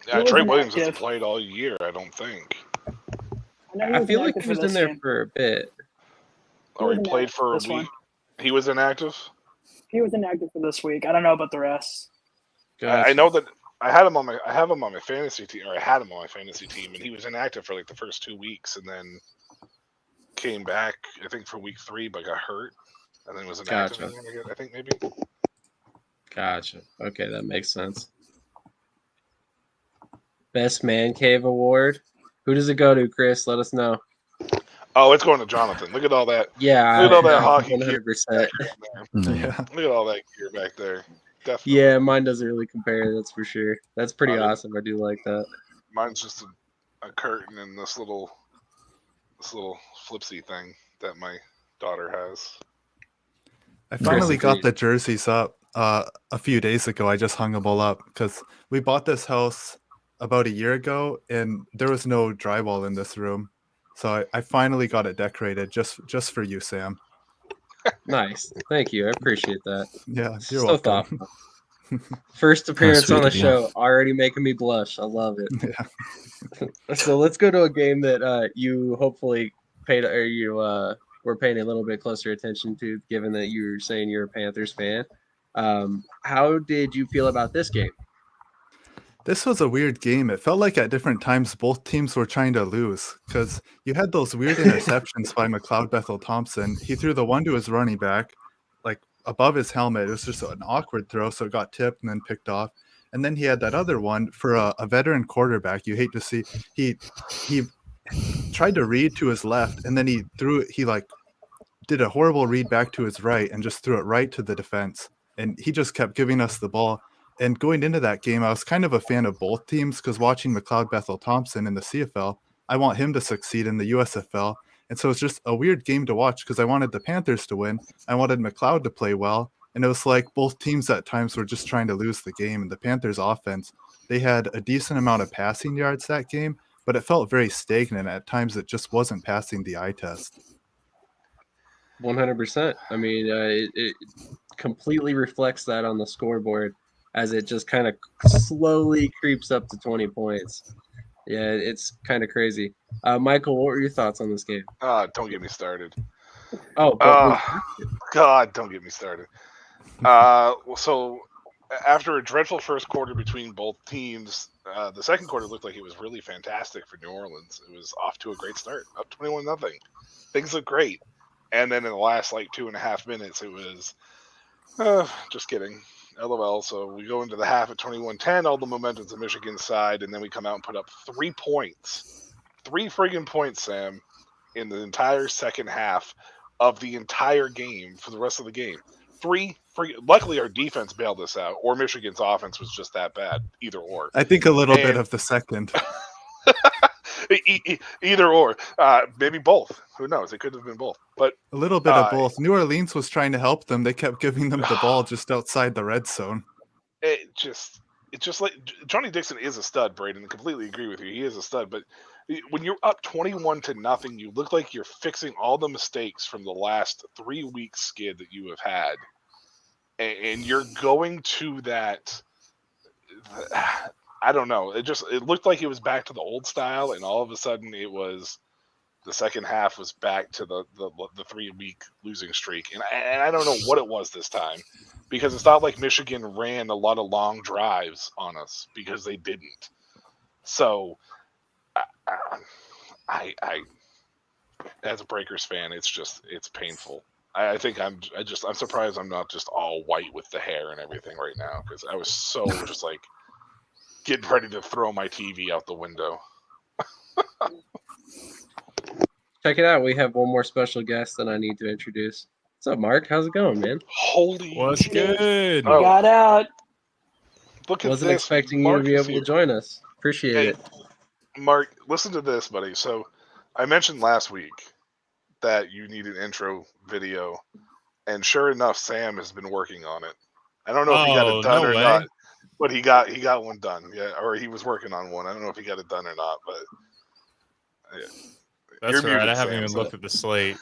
Yeah, Trey Williams hasn't played all year, I don't think. I feel like he was in there for a bit. Or he played for a week. He was inactive? He was inactive for this week. I don't know about the rest. Gotcha. I know that I have him on my fantasy team, and he was inactive for like the first 2 weeks, and then came back, I think, for week 3, but got hurt. and then it was an Gotcha. accident. I think maybe. Gotcha. Okay, that makes sense. Best Man Cave Award. Who does it go to, Chris? Let us know. Oh, it's going to Jonathan. Look at all that. Yeah, Look at all that hockey 100%. gear back there. Yeah. Look at all that gear back there. Definitely. Yeah, mine doesn't really compare. That's for sure. That's pretty awesome. I do like that. Mine's just a curtain and this little flipsy thing that my daughter has. I finally got the jerseys up a few days ago. I just hung them all up because we bought this house about a year ago and there was no drywall in this room. So I finally got it decorated just for you, Sam. Nice. Thank you. I appreciate that. Yeah, you're So welcome. thoughtful. First appearance sweet on the of you. show, already making me blush. I love it. Yeah. So let's go to a game that you hopefully paid or you were paying a little bit closer attention to, given that you're saying you're a Panthers fan. How did you feel about this game? This was a weird game. It felt like at different times both teams were trying to lose because you had those weird interceptions by McLeod Bethel Thompson. He threw the one to his running back, like above his helmet. It was just an awkward throw, so it got tipped and then picked off. And then he had that other one for a veteran quarterback. You hate to see he tried to read to his left, and then he did a horrible read back to his right and just threw it right to the defense. And he just kept giving us the ball. And going into that game, I was kind of a fan of both teams because watching McLeod Bethel Thompson in the CFL, I want him to succeed in the USFL. And so it's just a weird game to watch because I wanted the Panthers to win. I wanted McLeod to play well. And it was like both teams at times were just trying to lose the game. And the Panthers offense, they had a decent amount of passing yards that game, but it felt very stagnant. At times it just wasn't passing the eye test. 100%. I mean, it completely reflects that on the scoreboard as it just kind of slowly creeps up to 20 points. Yeah, it's kind of crazy. Michael, what were your thoughts on this game? Don't get me started. Oh, God, don't get me started. So after a dreadful first quarter between both teams, the second quarter looked like it was really fantastic for New Orleans. It was off to a great start, up 21-0. Things look great. And then in the last 2.5 minutes, it was just kidding. LOL. So we go into the half at 21-10, all the momentum's on Michigan's side, and then we come out and put up 3 points. 3 friggin' points, Sam, in the entire second half of the entire game for the rest of the game. Luckily, our defense bailed us out, or Michigan's offense was just that bad. Either or. I think a little bit of the second. Either or. Maybe both. Who knows? It could have been both. But a little bit of both. New Orleans was trying to help them. They kept giving them the ball just outside the red zone. It's just like Johnny Dixon is a stud, Braden. I completely agree with you. He is a stud. But when you're up 21-0, you look like you're fixing all the mistakes from the last 3-week skid that you have had. And you're going to that. I don't know. It looked like it was back to the old style, and all of a sudden it was the second half was back to the 3-week losing streak. And I don't know what it was this time, because it's not like Michigan ran a lot of long drives on us, because they didn't. So I as a Breakers fan, it's painful. I think I'm surprised I'm not just all white with the hair and everything right now, because I was so just getting ready to throw my TV out the window. Check it out. We have one more special guest that I need to introduce. What's up, Mark? How's it going, man? Holy What's shit. good? Oh. Got out. Look at Wasn't this. expecting Mark you to be able here. to join us. Appreciate it. Mark, listen to this, buddy. So I mentioned last week that you need an intro video, and sure enough, Sam has been working on it. I don't know if he got it done or not, but he got one done. Yeah, or he was working on one. I don't know if he got it done or not, but yeah. That's You're right. muted, I haven't Sam, even looked at the slate.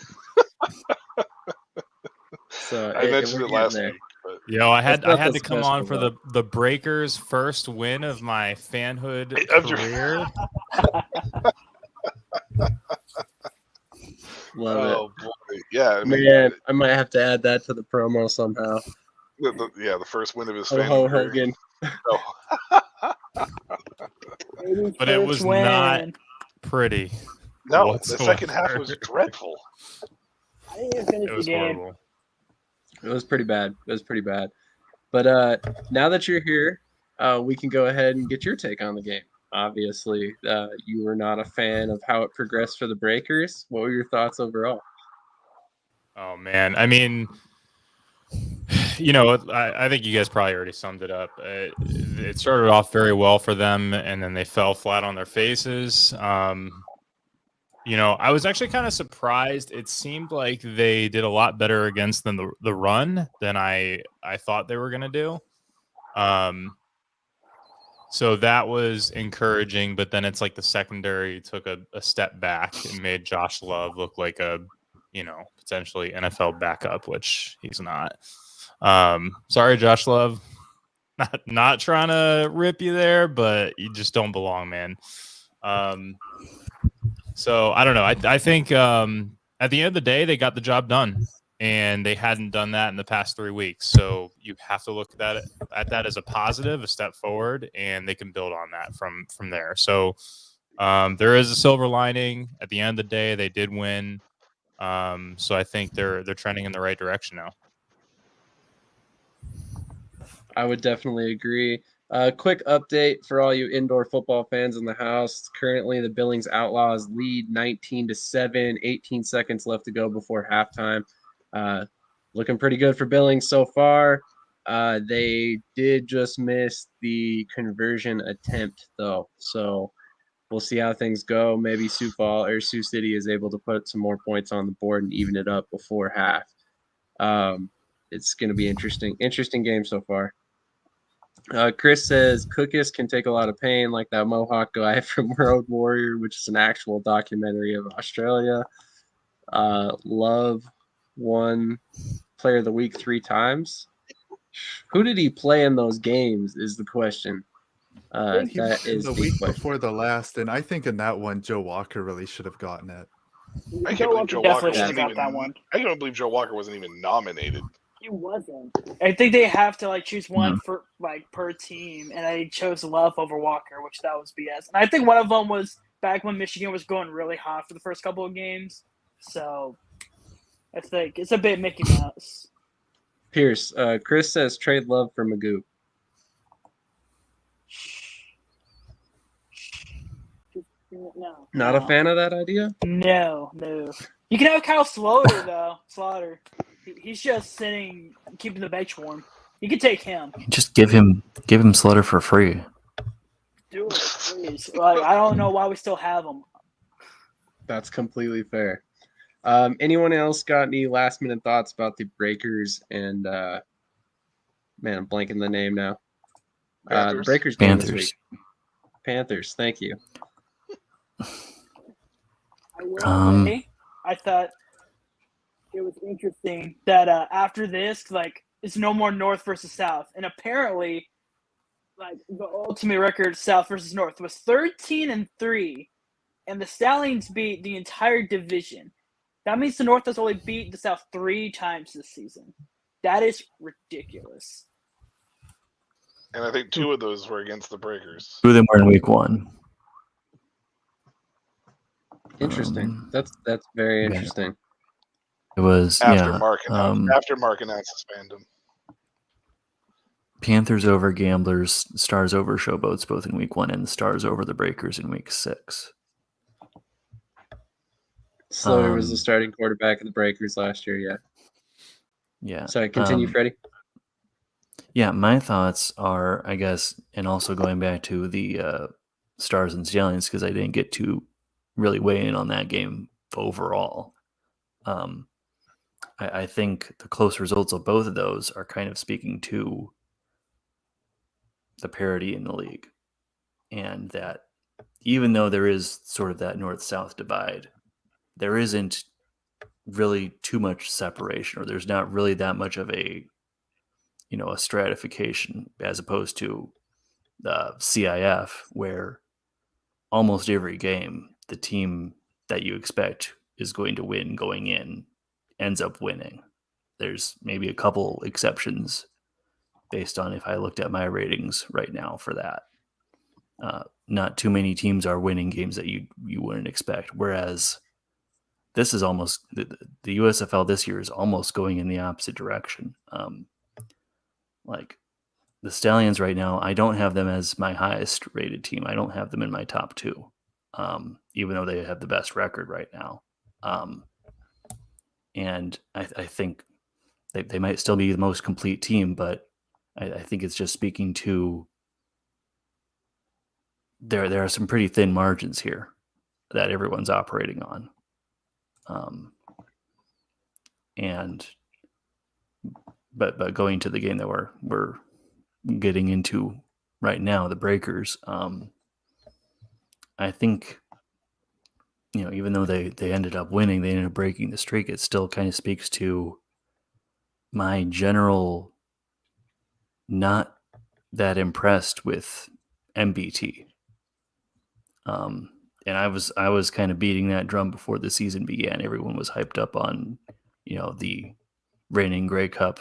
So I mentioned it last there. week. But Yo, I had not to the come on for special, the Breakers' first win of my fanhood Of your- career. Love boy, yeah. I it. mean, Man, I might have to add that to the promo somehow. the first win of his Ho fan ho career. Hogan. But it was not pretty. No, the whatsoever. second half was dreadful. I didn't even finish It was the game. horrible. It was pretty bad. But now that you're here, we can go ahead and get your take on the game. Obviously, you were not a fan of how it progressed for the Breakers. What were your thoughts overall? Oh man, I mean, I think you guys probably already summed it up. It started off very well for them, and then they fell flat on their faces. I was actually kind of surprised. It seemed like they did a lot better against the run than I thought they were going to do. So that was encouraging, but then it's like the secondary took a step back and made Josh Love look like a, potentially NFL backup, which he's not. Sorry, Josh Love. Not trying to rip you there, but you just don't belong, man. So I don't know. I think at the end of the day, they got the job done, and they hadn't done that in the past 3 weeks. So you have to look at that as a positive, a step forward, and they can build on that from there. So there is a silver lining. At the end of the day, they did win. So I think they're trending in the right direction now. I would definitely agree. Quick update for all you indoor football fans in the house. Currently, the Billings Outlaws lead 19-7, 18 seconds left to go before halftime. Looking pretty good for Billings so far. They did just miss the conversion attempt, though. So we'll see how things go. Maybe Sioux City is able to put some more points on the board and even it up before half. It's going to be interesting. Interesting game so far. Chris says Cookus can take a lot of pain like that Mohawk guy from Road Warrior, which is an actual documentary of Australia. Love won Player of the Week 3 times. Who did he play in those games is the question. That is the week before the last, and I think in that one, Joe Walker really should have gotten it. I can't believe Joe Walker wasn't even. I can't believe Joe Walker wasn't even nominated. He wasn't. I think they have to choose one for per team, and I chose Love over Walker, which that was BS. And I think one of them was back when Michigan was going really hot for the first couple of games. So I think it's a bit Mickey Mouse. Pierce, Chris says trade Love for Magoo. No. Not a fan of that idea? No. You can have Kyle Slaughter though. He's just sitting, keeping the bench warm. You can take him. Just give him Slaughter for free. Do it, please. I don't know why we still have him. That's completely fair. Anyone else got any last minute thoughts about the Breakers and man, I'm blanking the name now. The Breakers game this week. Panthers. Thank you. I thought it was interesting that after this, it's no more North versus South, and apparently, the ultimate record South versus North was 13-3, and the Stallions beat the entire division. That means the North has only beat the South 3 times this season. That is ridiculous. And I think 2 of those were against the Breakers. 2 of them were in week 1. Interesting. That's very interesting. Yeah. It was after Mark announced his fandom. Panthers over Gamblers, Stars over Showboats both in week 1, and the Stars over the Breakers in week 6. Slaughter was the starting quarterback of the Breakers last year, yeah. Yeah. Sorry, continue, Freddie. Yeah, my thoughts are, I guess, and also going back to the Stars and Stallions, because I didn't get to really weigh in on that game overall. I think the close results of both of those are kind of speaking to the parity in the league, and that even though there is sort of that north-south divide, there isn't really too much separation, or there's not really that much of a stratification, as opposed to the CIF, where almost every game the team that you expect is going to win going in ends up winning. There's maybe a couple exceptions based on if I looked at my ratings right now for that. Not too many teams are winning games that you wouldn't expect. Whereas this is almost the USFL this year is almost going in the opposite direction. Like the Stallions right now, I don't have them as my highest rated team. I don't have them in my top 2, even though they have the best record right now. And I think they might still be the most complete team, but I think it's just speaking to there are some pretty thin margins here that everyone's operating on. But going to the game that we're getting into right now, the Breakers, I think, even though they ended up winning, they ended up breaking the streak. It still kind of speaks to my general not that impressed with MBT. And I was kind of beating that drum before the season began. Everyone was hyped up on, the reigning Grey Cup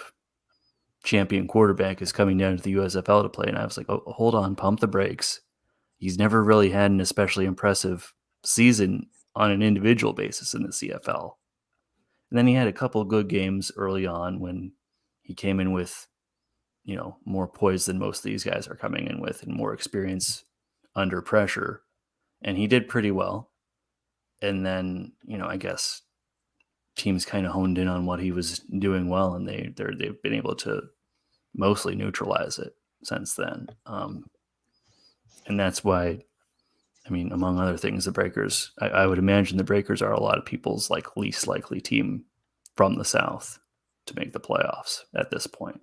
champion quarterback is coming down to the USFL to play. And I was like, oh, hold on, pump the brakes. He's never really had an especially impressive season on an individual basis in the CFL. And then he had a couple of good games early on when he came in with, more poise than most of these guys are coming in with and more experience under pressure. And he did pretty well. And then, I guess teams kind of honed in on what he was doing well, and they've been able to mostly neutralize it since then. And that's why, among other things, the Breakers, I would imagine the Breakers are a lot of people's least likely team from the South to make the playoffs at this point.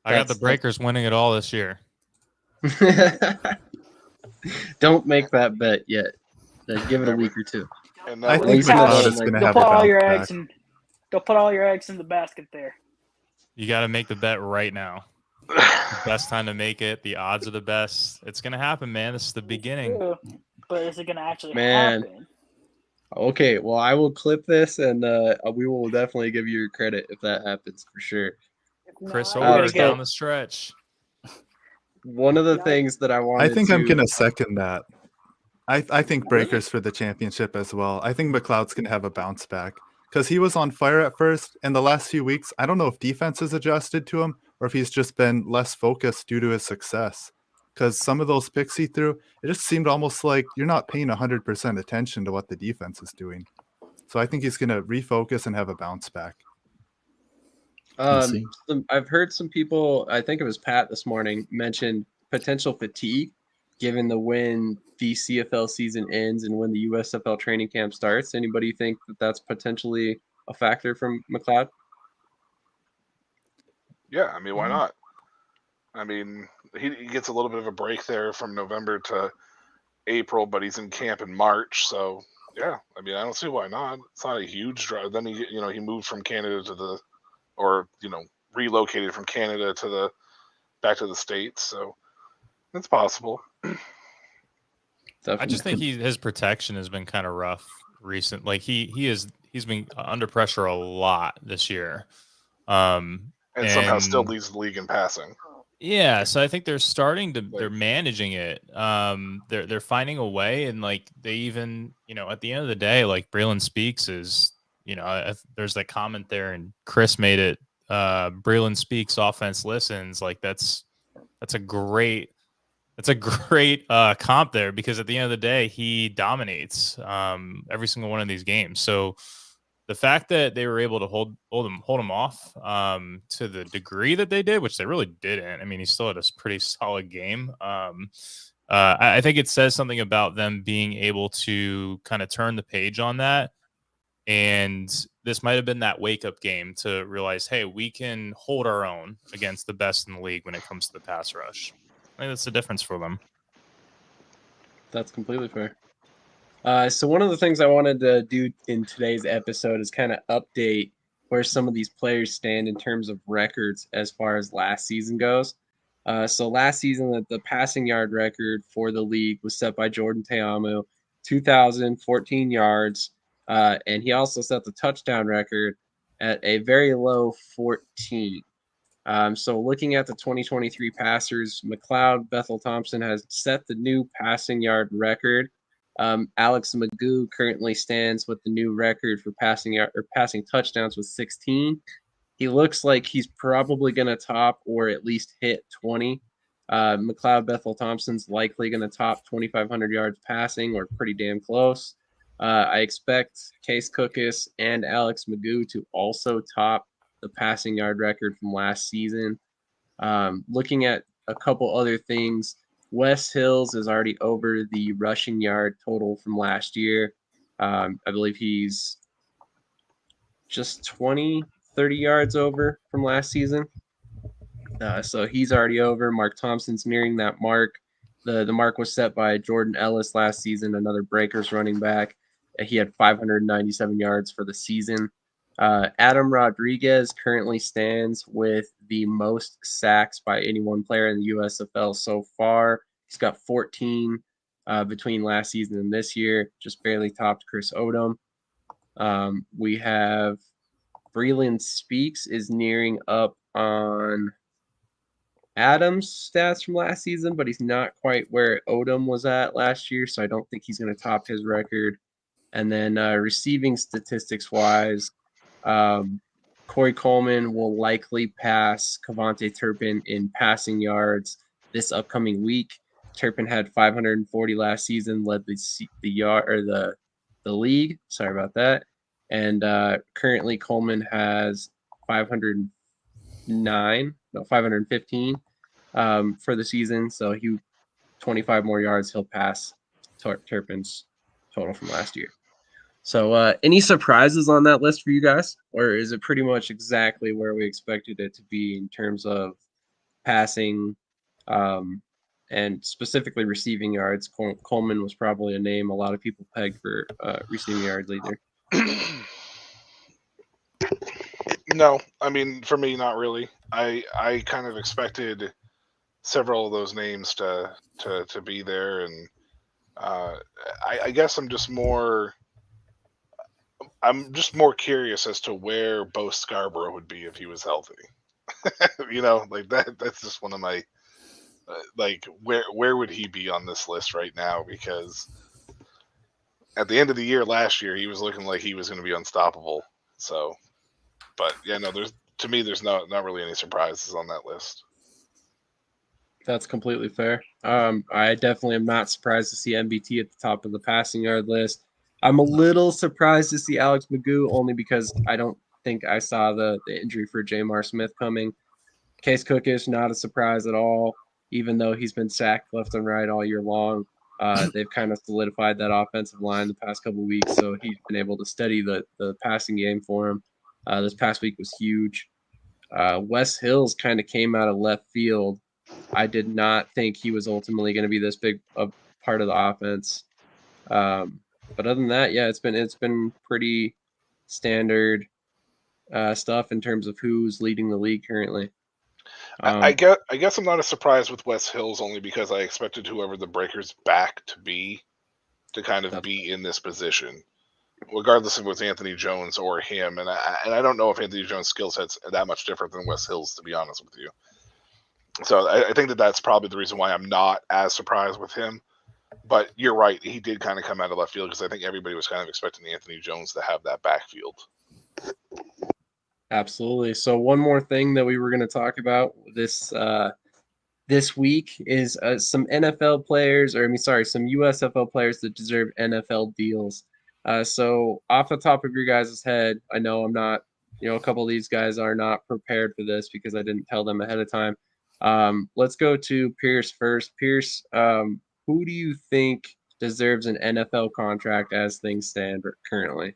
I got the Breakers winning it all this year. Don't make that bet yet. Give it a week or two. And I think McLeod is going to have put a all your bounce eggs back. in. Don't put all your eggs in the basket there. You got to make the bet right now. Best time to make it. The odds are the best. It's going to happen, man. This is the beginning. But is it going to actually happen? Okay, well, I will clip this, and we will definitely give you your credit if that happens for sure. Chris Orr down the stretch. One of the things that I wanted I think I'm going to second that. I think Breakers for the championship as well. I think McLeod's going to have a bounce back because he was on fire at first. And the last few weeks, I don't know if defense has adjusted to him or if he's just been less focused due to his success. Because some of those picks he threw, it just seemed almost like you're not paying 100% attention to what the defense is doing. So I think he's going to refocus and have a bounce back. I've heard some people, I think it was Pat this morning, mention potential fatigue given the when the CFL season ends and when the USFL training camp starts. Anybody think that that's potentially a factor from McLeod? Yeah, why not? He gets a little bit of a break there from November to April, but he's in camp in March. So, yeah, I don't see why not. It's not a huge drive. Then he moved from Canada to relocated from Canada to back to the States. So it's possible. Definitely. I just think his protection has been kind of rough recent. Like he's been under pressure a lot this year. And somehow still leads the league in passing. Yeah, so I think they're managing it. They're finding a way, and they even, at the end of the day, Braylon Speaks is, there's that comment there, and Chris made it. Braylon Speaks, offense listens. That's a great comp there, because at the end of the day, he dominates every single one of these games. So the fact that they were able to hold him off to the degree that they did, which they really didn't. He still had a pretty solid game. I think it says something about them being able to kind of turn the page on that. And this might have been that wake-up game to realize, hey, we can hold our own against the best in the league when it comes to the pass rush. I think that's the difference for them. That's completely fair. So one of the things I wanted to do in today's episode is kind of update where some of these players stand in terms of records as far as last season goes. So last season, the passing yard record for the league was set by Jordan Teamu, 2,014 yards. And he also set the touchdown record at a very low 14. So looking at the 2023 passers, McLeod, Bethel Thompson has set the new passing yard record Alex Magoo currently stands with the new record for passing touchdowns with 16. He looks like he's probably going to top or at least hit 20. McLeod Bethel Thompson's likely going to top 2,500 yards passing or pretty damn close. I expect Case Cookus and Alex Magoo to also top the passing yard record from last season. Looking at a couple other things, Wes Hills is already over the rushing yard total from last year. I believe he's just 20, 30 yards over from last season. So he's already over. Mark Thompson's nearing that mark. The mark was set by Jordan Ellis last season, another Breakers running back. He had 597 yards for the season. Adam Rodriguez currently stands with the most sacks by any one player in the USFL so far. He's got 14 between last season and this year, just barely topped Chris Odom. We have Breland Speaks is nearing up on Adams' stats from last season, but he's not quite where Odom was at last year, so I don't think he's going to top his record. And then receiving statistics-wise, Corey Coleman will likely pass Cavante Turpin in passing yards this upcoming week. Turpin had 540 last season, led the league. Sorry about that. And currently Coleman has 515 for the season. So 25 more yards he'll pass Turpin's total from last year. So any surprises on that list for you guys? Or is it pretty much exactly where we expected it to be in terms of passing and specifically receiving yards? Coleman was probably a name a lot of people pegged for receiving yards leader. No, I mean, for me, not really. I kind of expected several of those names to be there, and I guess I'm just more curious as to where Bo Scarborough would be if he was healthy. Like that's just one of my where would he be on this list right now? Because at the end of the year last year, he was looking like he was going to be unstoppable. So, but yeah, no, there's not really any surprises on that list. That's completely fair. I definitely am not surprised to see MBT at the top of the passing yard list. I'm a little surprised to see Alex Magoo only because I don't think I saw the injury for Jamar Smith coming. Case Cookish, not a surprise at all, even though he's been sacked left and right all year long. They've kind of solidified that offensive line the past couple of weeks, so he's been able to steady the passing game for him. This past week was huge. Wes Hills kind of came out of left field. I did not think he was ultimately going to be this big a part of the offense. But other than that, yeah, it's been pretty standard stuff in terms of who's leading the league currently. I guess I'm not as surprised with Wes Hills only because I expected whoever the Breakers back to be to kind of be in this position, regardless if it was Anthony Jones or him. And I don't know if Anthony Jones' skill set's that much different than Wes Hills, to be honest with you. So I think that's probably the reason why I'm not as surprised with him. But you're right, he did kind of come out of left field because I think everybody was kind of expecting Anthony Jones to have that backfield. Absolutely. So one more thing that we were going to talk about this week is some NFL players, some USFL players that deserve NFL deals. So off the top of your guys' head, I know I'm not, a couple of these guys are not prepared for this because I didn't tell them ahead of time. Let's go to Pierce first. Pierce, who do you think deserves an NFL contract as things stand currently?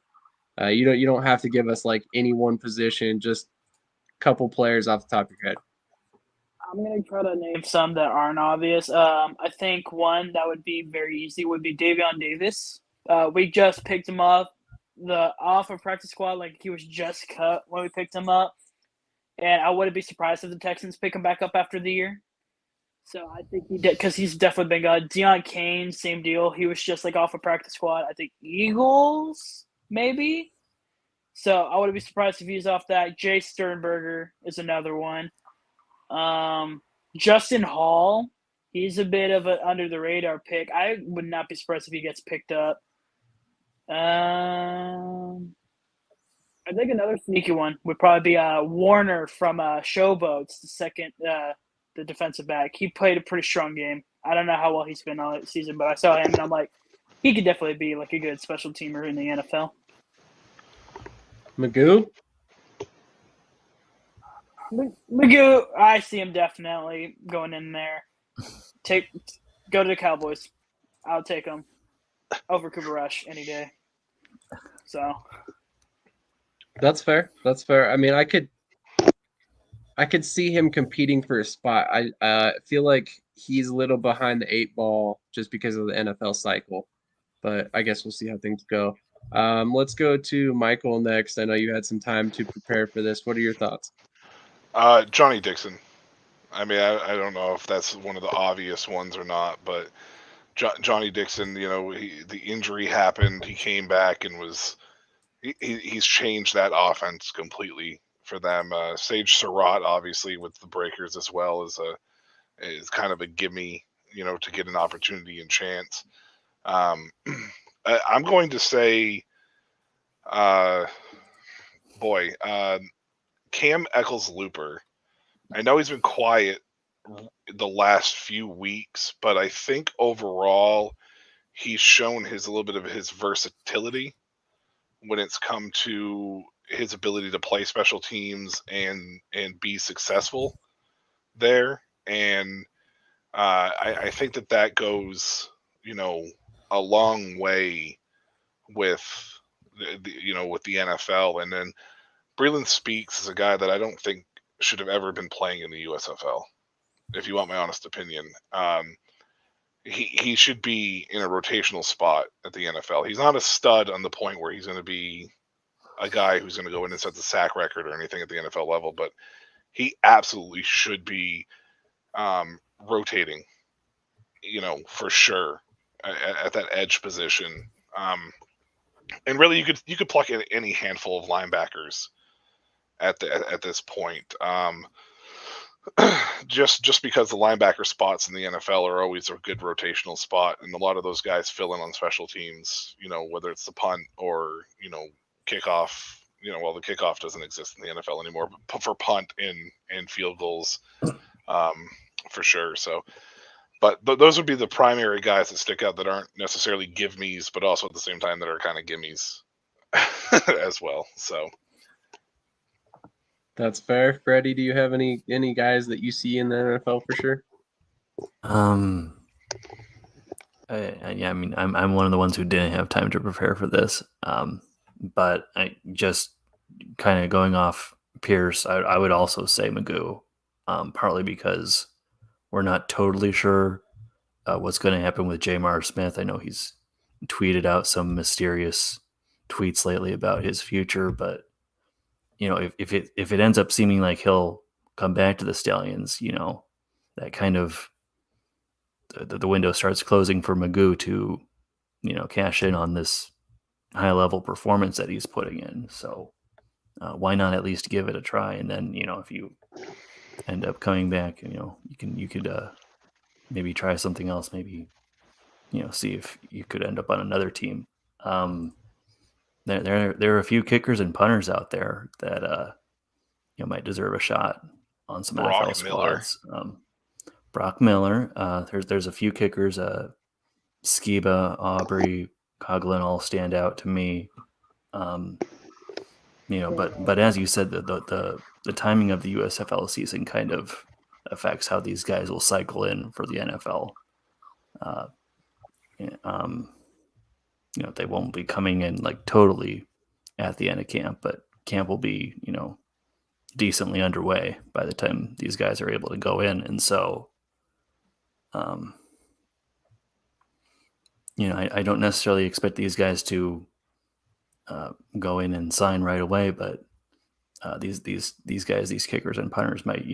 You don't have to give us like any one position, just a couple players off the top of your head. I'm gonna try to name some that aren't obvious. I think one that would be very easy would be Davion Davis. We just picked him up off of practice squad, like he was just cut when we picked him up, and I wouldn't be surprised if the Texans pick him back up after the year. So I think he did because he's definitely been good. Deion Kane, same deal. He was just like off of practice squad. I think Eagles maybe. So I wouldn't be surprised if he's off that. Jay Sternberger is another one. Justin Hall He's a bit of an under the radar pick. I would not be surprised if he gets picked up. I think another sneaky one would probably be Warner from Showboats, the defensive back. He played a pretty strong game. I don't know how well he's been all season, but I saw him and I'm like, he could definitely be like a good special teamer in the NFL. Magoo? Magoo, I see him definitely going in there. Go to the Cowboys. I'll take him over Cooper Rush any day. So That's fair. That's fair. I mean, I could see him competing for a spot. I feel like he's a little behind the 8 ball just because of the NFL cycle, but I guess we'll see how things go. Let's go to Michael next. I know you had some time to prepare for this. What are your thoughts? Johnny Dixon. I mean, I don't know if that's one of the obvious ones or not, but Johnny Dixon, the injury happened. He came back and he's changed that offense completely for them. Sage Surratt, obviously, with the Breakers as well, is kind of a gimme, to get an opportunity and chance. I'm going to say, Cam Eccles-Looper. I know he's been quiet the last few weeks, but I think overall he's shown a little bit of his versatility when it's come to his ability to play special teams and be successful there. And I think that goes, a long way with with the NFL. And then Breland Speaks is a guy that I don't think should have ever been playing in the USFL, if you want my honest opinion. He should be in a rotational spot at the NFL. He's not a stud on the point where he's going to be a guy who's going to go in and set the sack record or anything at the NFL level, but he absolutely should be rotating, for sure at that edge position. And really, you could pluck in any handful of linebackers at this point. Just because the linebacker spots in the NFL are always a good rotational spot, and a lot of those guys fill in on special teams, whether it's the punt or, kickoff, well, the kickoff doesn't exist in the NFL anymore, but for punt and field goals, for sure. So, but those would be the primary guys that stick out that aren't necessarily give-me's, but also at the same time that are kind of gimmies as well. So. That's fair. Freddie, do you have any guys that you see in the NFL for sure? Yeah, I mean, I'm one of the ones who didn't have time to prepare for this. But I just kind of going off Pierce, I would also say Magoo, partly because we're not totally sure what's going to happen with Jamar Smith. I know he's tweeted out some mysterious tweets lately about his future, but if it ends up seeming like he'll come back to the Stallions, that kind of the window starts closing for Magoo to, cash in on this high level performance that he's putting in. So why not at least give it a try? And then, if you end up coming back, you could maybe try something else. Maybe, see if you could end up on another team. There are a few kickers and punters out there that might deserve a shot on some NFL squads. Brock Miller. There's a few kickers. Skiba, Aubrey, Coughlin all stand out to me. But as you said, the timing of the USFL season kind of affects how these guys will cycle in for the NFL. They won't be coming in like totally at the end of camp, but camp will be, decently underway by the time these guys are able to go in. And so, I don't necessarily expect these guys to go in and sign right away, but these guys, these kickers and punters might,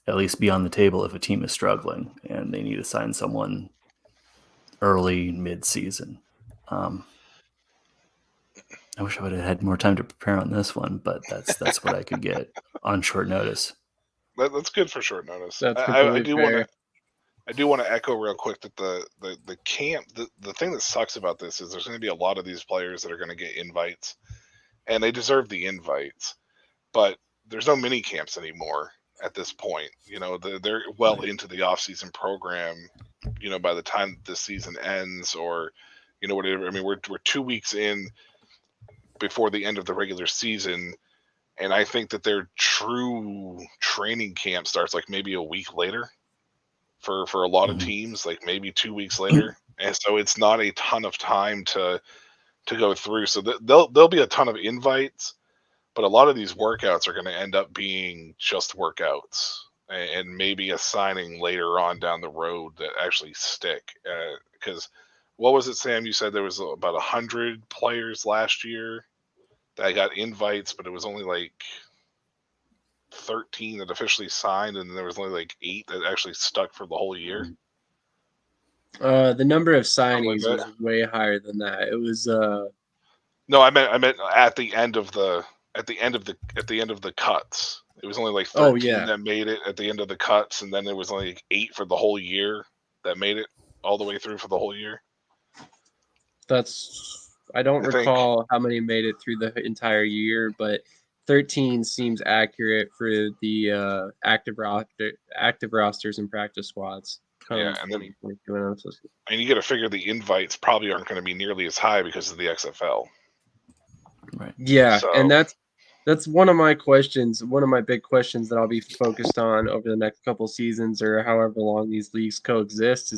at least be on the table if a team is struggling and they need to sign someone early, mid-season. I wish I would have had more time to prepare on this one, but that's what I could get on short notice. That's good for short notice. That's completely fair. I do want to echo real quick that the camp, the thing that sucks about this is there's going to be a lot of these players that are going to get invites, and they deserve the invites, but there's no mini camps anymore at this point. They're well into the off-season program, by the time the season ends, or whatever. I mean, we're 2 weeks in before the end of the regular season, and I think that their true training camp starts like maybe a week later for a lot of teams, like maybe 2 weeks later, and so it's not a ton of time to go through. So there'll be a ton of invites, but a lot of these workouts are going to end up being just workouts, and maybe a signing later on down the road that actually stick. Because what was it, Sam? You said there was about 100 players last year that got invites, but it was only like 13 that officially signed, and there was only like 8 that actually stuck for the whole year. The number of signings was way higher than that. It was no, I meant at the end of the cuts. It was only like 13 that made it at the end of the cuts, and then there was only like 8 for the whole year that made it all the way through for the whole year. I don't recall how many made it through the entire year, but 13 seems accurate for the active rosters and practice squads. Yeah, and then you got to figure the invites probably aren't going to be nearly as high because of the XFL. Right. Yeah, and that's one of my questions. One of my big questions that I'll be focused on over the next couple seasons, or however long these leagues coexist,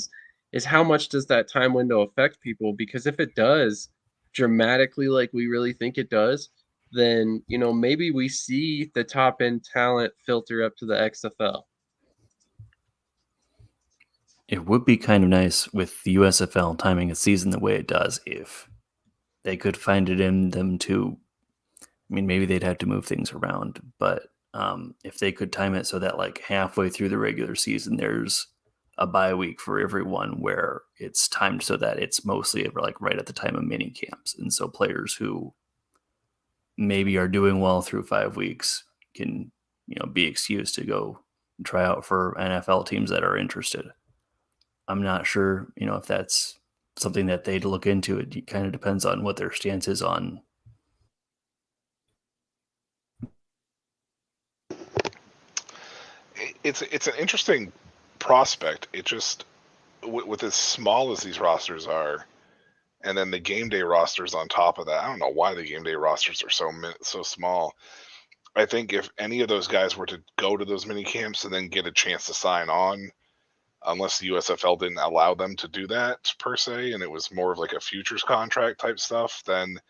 is how much does that time window affect people? Because if it does dramatically, like we really think it does, then maybe we see the top end talent filter up to the XFL. It would be kind of nice with the USFL timing a season the way it does if they could find it in them to. I mean, maybe they'd have to move things around, but if they could time it so that like halfway through the regular season, there's a bye week for everyone where it's timed so that it's mostly like right at the time of mini camps. And so players who maybe are doing well through 5 weeks can, be excused to go try out for NFL teams that are interested. I'm not sure, if that's something that they'd look into. It kind of depends on what their stance is on. It's an interesting prospect. It just with as small as these rosters are, and then the game day rosters on top of that. I don't know why the game day rosters are so small. I think if any of those guys were to go to those mini camps and then get a chance to sign on, unless the USFL didn't allow them to do that per se, and it was more of like a futures contract type stuff, then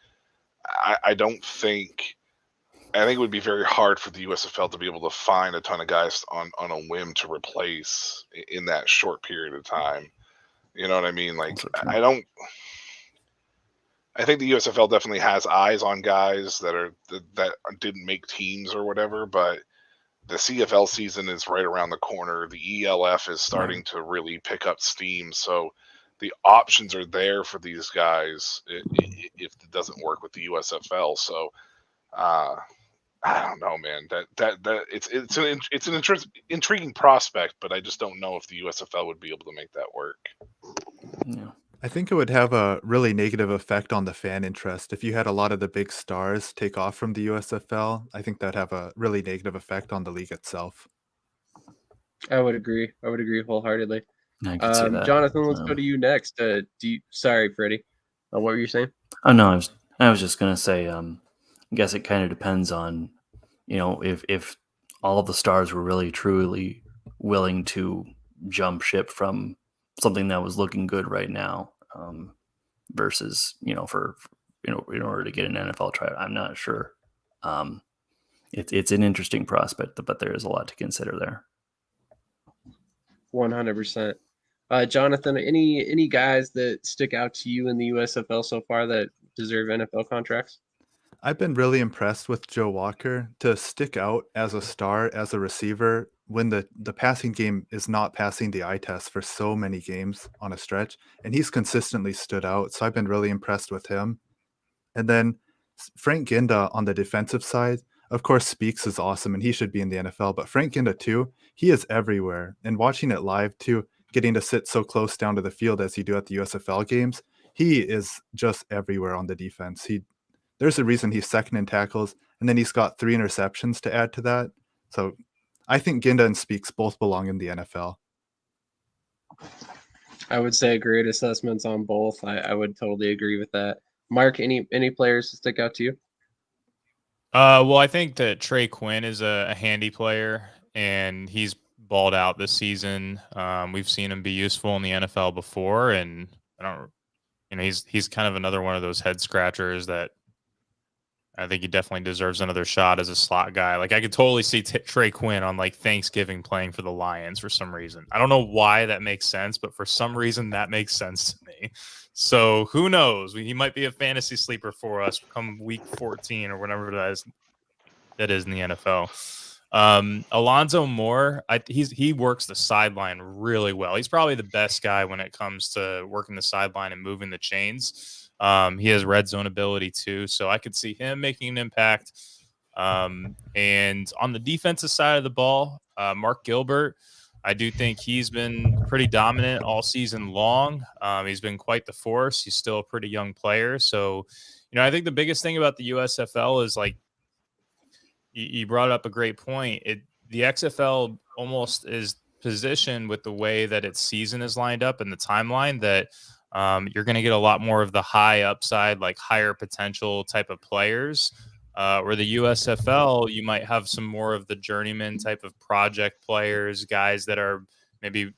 I think it would be very hard for the USFL to be able to find a ton of guys on a whim to replace in that short period of time. You know what I mean? Like, I think the USFL definitely has eyes on guys that didn't make teams or whatever, but the CFL season is right around the corner. The ELF is starting to really pick up steam, so the options are there for these guys if it doesn't work with the USFL. So I don't know, man. That it's an intriguing prospect, but I just don't know if the USFL would be able to make that work. Yeah. I think it would have a really negative effect on the fan interest. If you had a lot of the big stars take off from the USFL, I think that'd have a really negative effect on the league itself. I would agree wholeheartedly. I could see that. Jonathan, let's go to you next. Sorry, Freddie. What were you saying? Oh no, I was just gonna say. I guess it kind of depends on, if all of the stars were really truly willing to jump ship from something that was looking good right now, versus for in order to get an NFL tryout. I'm not sure. It's an interesting prospect, but there is a lot to consider there. 100%. Jonathan, any guys that stick out to you in the USFL so far that deserve NFL contracts? I've been really impressed with Joe Walker to stick out as a star, as a receiver, when the passing game is not passing the eye test for so many games on a stretch, and he's consistently stood out. So I've been really impressed with him. And then Frank Ginda on the defensive side, of course, Speaks is awesome, and he should be in the NFL. But Frank Ginda too, he is everywhere. And watching it live too, getting to sit so close down to the field as you do at the USFL games, he is just everywhere on the defense. There's a reason he's second in tackles, and then he's got 3 interceptions to add to that. So I think Ginda and Speaks both belong in the NFL. I would say great assessments on both. I would totally agree with that. Mark, any players to stick out to you? Well, I think that Trey Quinn is a handy player, and he's balled out this season. We've seen him be useful in the NFL before, and he's kind of another one of those head scratchers that I think he definitely deserves another shot as a slot guy. Like, I could totally see Trey Quinn on like Thanksgiving playing for the Lions for some reason. I don't know why that makes sense, but for some reason that makes sense to me. So who knows? He might be a fantasy sleeper for us come week 14 or whatever that is in the NFL. Alonzo Moore, he works the sideline really well. He's probably the best guy when it comes to working the sideline and moving the chains. He has red zone ability too, so I could see him making an impact. And on the defensive side of the ball, Mark Gilbert, I do think he's been pretty dominant all season long. He's been quite the force. He's still a pretty young player. So, I think the biggest thing about the USFL is, like, you brought up a great point. The XFL almost is positioned with the way that its season is lined up and the timeline that you're going to get a lot more of the high upside, like higher potential type of players. Where the USFL, you might have some more of the journeyman type of project players, guys that are maybe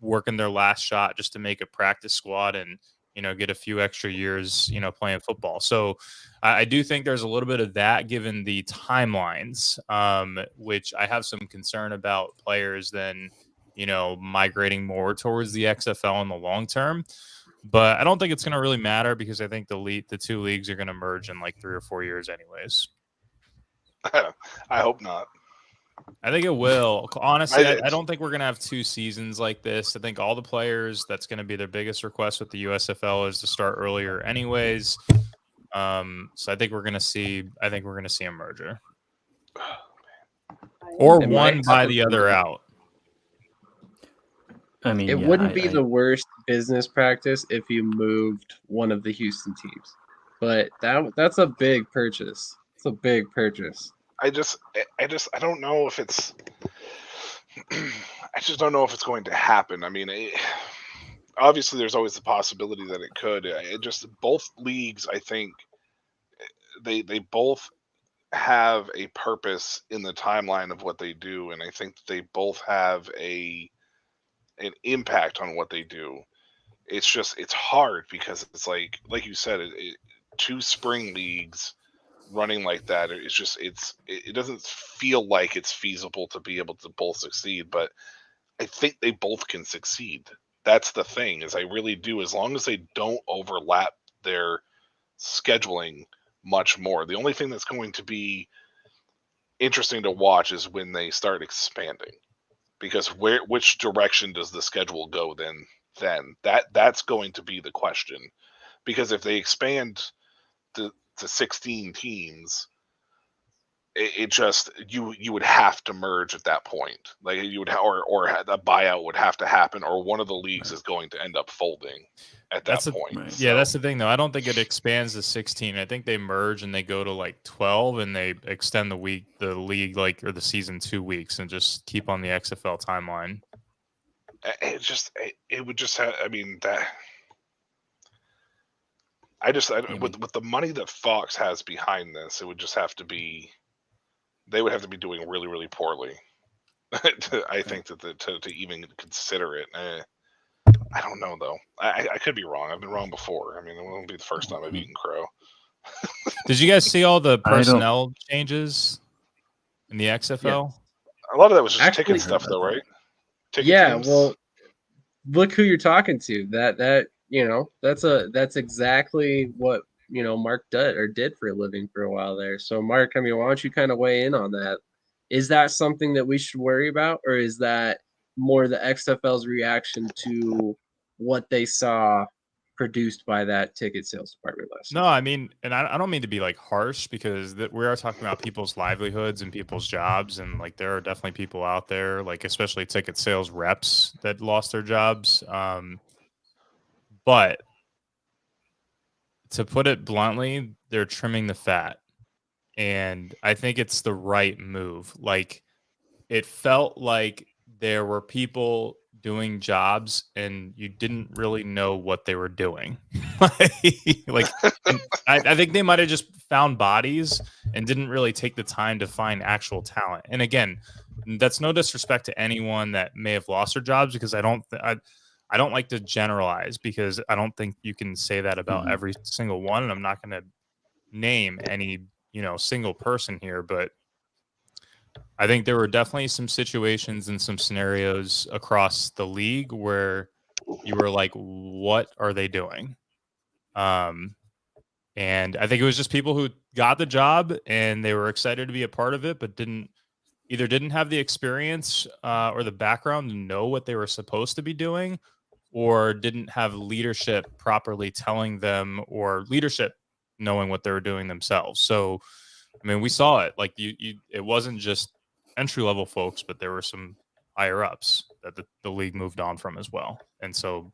working their last shot just to make a practice squad and, get a few extra years, playing football. So I do think there's a little bit of that given the timelines, which I have some concern about players then, migrating more towards the XFL in the long term. But I don't think it's going to really matter because I think the two leagues are going to merge in like 3 or 4 years anyways. I hope not. I think it will. Honestly, I don't think we're going to have 2 seasons like this. I think all the players, that's going to be their biggest request with the USFL is to start earlier anyways. So I think we're going to see a merger. Or one by the other out. I mean, it wouldn't be the worst business practice if you moved one of the Houston teams, but that's a big purchase. It's a big purchase. I don't know if it's. I just don't know if it's going to happen. I mean, obviously, there's always the possibility that it could. Both leagues, I think, they both have a purpose in the timeline of what they do, and I think they both have an impact on what they do. It's hard because it's like you said, 2 spring leagues running like that. It doesn't feel like it's feasible to be able to both succeed, but I think they both can succeed. That's the thing, is I really do, as long as they don't overlap their scheduling much more. The only thing that's going to be interesting to watch is when they start expanding. Because which direction does the schedule go then? That's going to be the question. Because if they expand to 16 teams, you would have to merge at that point. Like you would or a buyout would have to happen, or one of the leagues is going to end up folding at that point. Right. So. Yeah, that's the thing though. I don't think it expands to 16. I think they merge and they go to like 12 and they extend the league or the season 2 weeks and just keep on the XFL timeline. It would just have. I mean that. With the money that Fox has behind this, it would just have to be. They would have to be doing really, really poorly. I think to even consider it. I don't know though. I could be wrong. I've been wrong before. I mean, it won't be the first time I've eaten crow. Did you guys see all the personnel changes in the XFL? Yeah. A lot of that was just ticket stuff, though, right? Teams. Well, look who you're talking to. That's exactly what Mark did for a living for a while there. So, Mark, I mean, why don't you kind of weigh in on that? Is that something that we should worry about, or is that more the XFL's reaction to what they saw produced by that ticket sales department last No, season. I mean, and I don't mean to be like harsh, because we are talking about people's livelihoods and people's jobs, and like there are definitely people out there, like especially ticket sales reps, that lost their jobs. But to put it bluntly, they're trimming the fat, and I think it's the right move. Like, it felt like there were people doing jobs and you didn't really know what they were doing. like and I think they might have just found bodies and didn't really take the time to find actual talent. And again, that's no disrespect to anyone that may have lost their jobs, because I don't like to generalize, because I don't think you can say that about every single one. And I'm not going to name any, single person here, but I think there were definitely some situations and some scenarios across the league where you were like, what are they doing? And I think it was just people who got the job and they were excited to be a part of it, but didn't have the experience or the background to know what they were supposed to be doing, or didn't have leadership properly telling them, or leadership knowing what they were doing themselves. So, I mean, we saw it. Like it wasn't just entry level folks, but there were some higher ups that the league moved on from as well. And so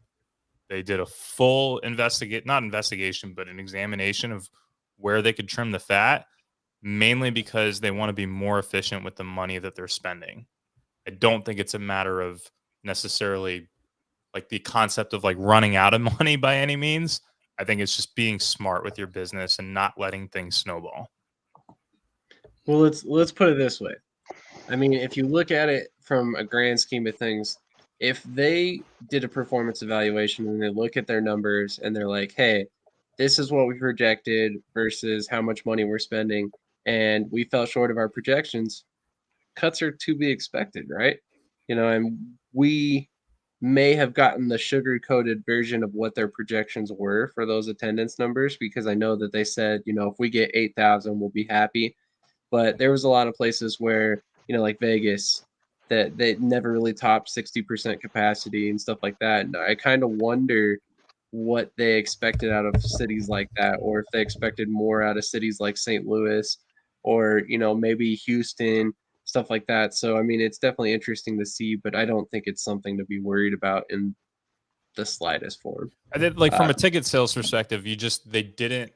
they did a full not investigation, but an examination of where they could trim the fat, mainly because they want to be more efficient with the money that they're spending. I don't think it's a matter of necessarily like the concept of like running out of money by any means. I think it's just being smart with your business and not letting things snowball. Well, let's put it this way. I mean, if you look at it from a grand scheme of things, if they did a performance evaluation and they look at their numbers and they're like, hey, this is what we projected versus how much money we're spending, and we fell short of our projections, cuts are to be expected, right? And we may have gotten the sugar-coated version of what their projections were for those attendance numbers, because I know that they said, if we get 8,000, we'll be happy. But there was a lot of places where, like Vegas, that they never really topped 60% capacity and stuff like that. And I kind of wonder what they expected out of cities like that, or if they expected more out of cities like St. Louis or, maybe Houston, stuff like that. So, I mean, it's definitely interesting to see, but I don't think it's something to be worried about in the slightest form. I did, like, from a ticket sales perspective, they didn't,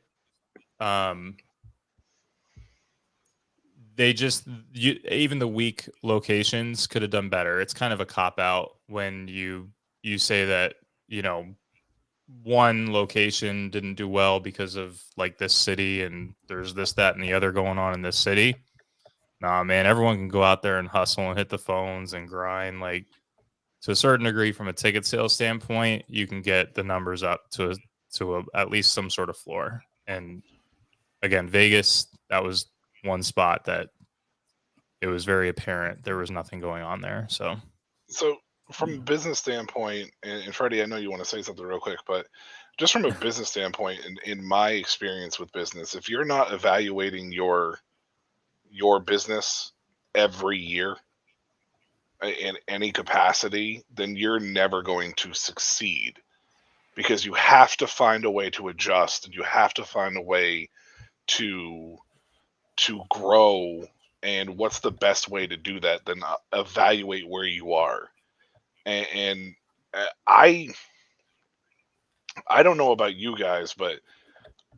even the weak locations could have done better. It's kind of a cop out when you say that, one location didn't do well because of like this city and there's this, that, and the other going on in this city. Nah, man, everyone can go out there and hustle and hit the phones and grind. Like, to a certain degree, from a ticket sales standpoint, you can get the numbers up to at least some sort of floor. And again, Vegas, that was one spot that it was very apparent there was nothing going on there. So from a business standpoint, and Freddie, I know you want to say something real quick, but just from a business standpoint, in my experience with business, if you're not evaluating your business every year in any capacity, then you're never going to succeed, because you have to find a way to adjust, and you have to find a way to grow. And what's the best way to do that than evaluate where you are? And I don't know about you guys, but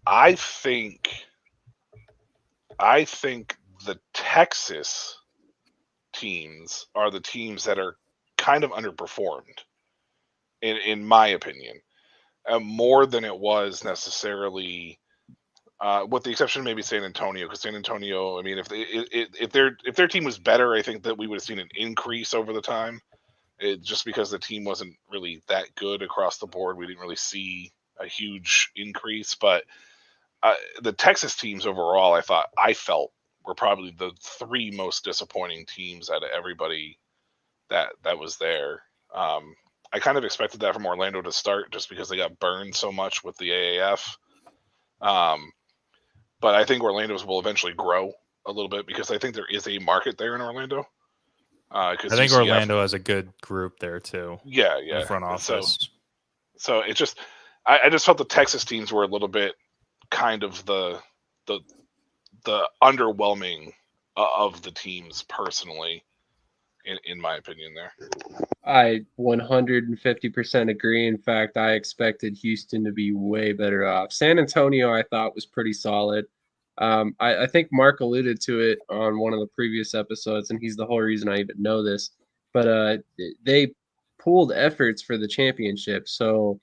I think the Texas teams are the teams that are kind of underperformed, in my opinion, more than it was necessarily, with the exception of maybe San Antonio, because San Antonio, I mean, if their team was better, I think that we would have seen an increase over the time. Just because the team wasn't really that good across the board, we didn't really see a huge increase. But the Texas teams overall, I felt were probably the three most disappointing teams out of everybody that was there. I kind of expected that from Orlando to start, just because they got burned so much with the AAF. But I think Orlando's will eventually grow a little bit, because I think there is a market there in Orlando. I think Orlando has a good group there too. Yeah. In the front office. So it's just, I just felt the Texas teams were a little bit kind of the underwhelming of the teams personally, in my opinion there. I 150% agree. In fact, I expected Houston to be way better off. San Antonio, I thought, was pretty solid. I think Mark alluded to it on one of the previous episodes, and he's the whole reason I even know this. But they pooled efforts for the championship, so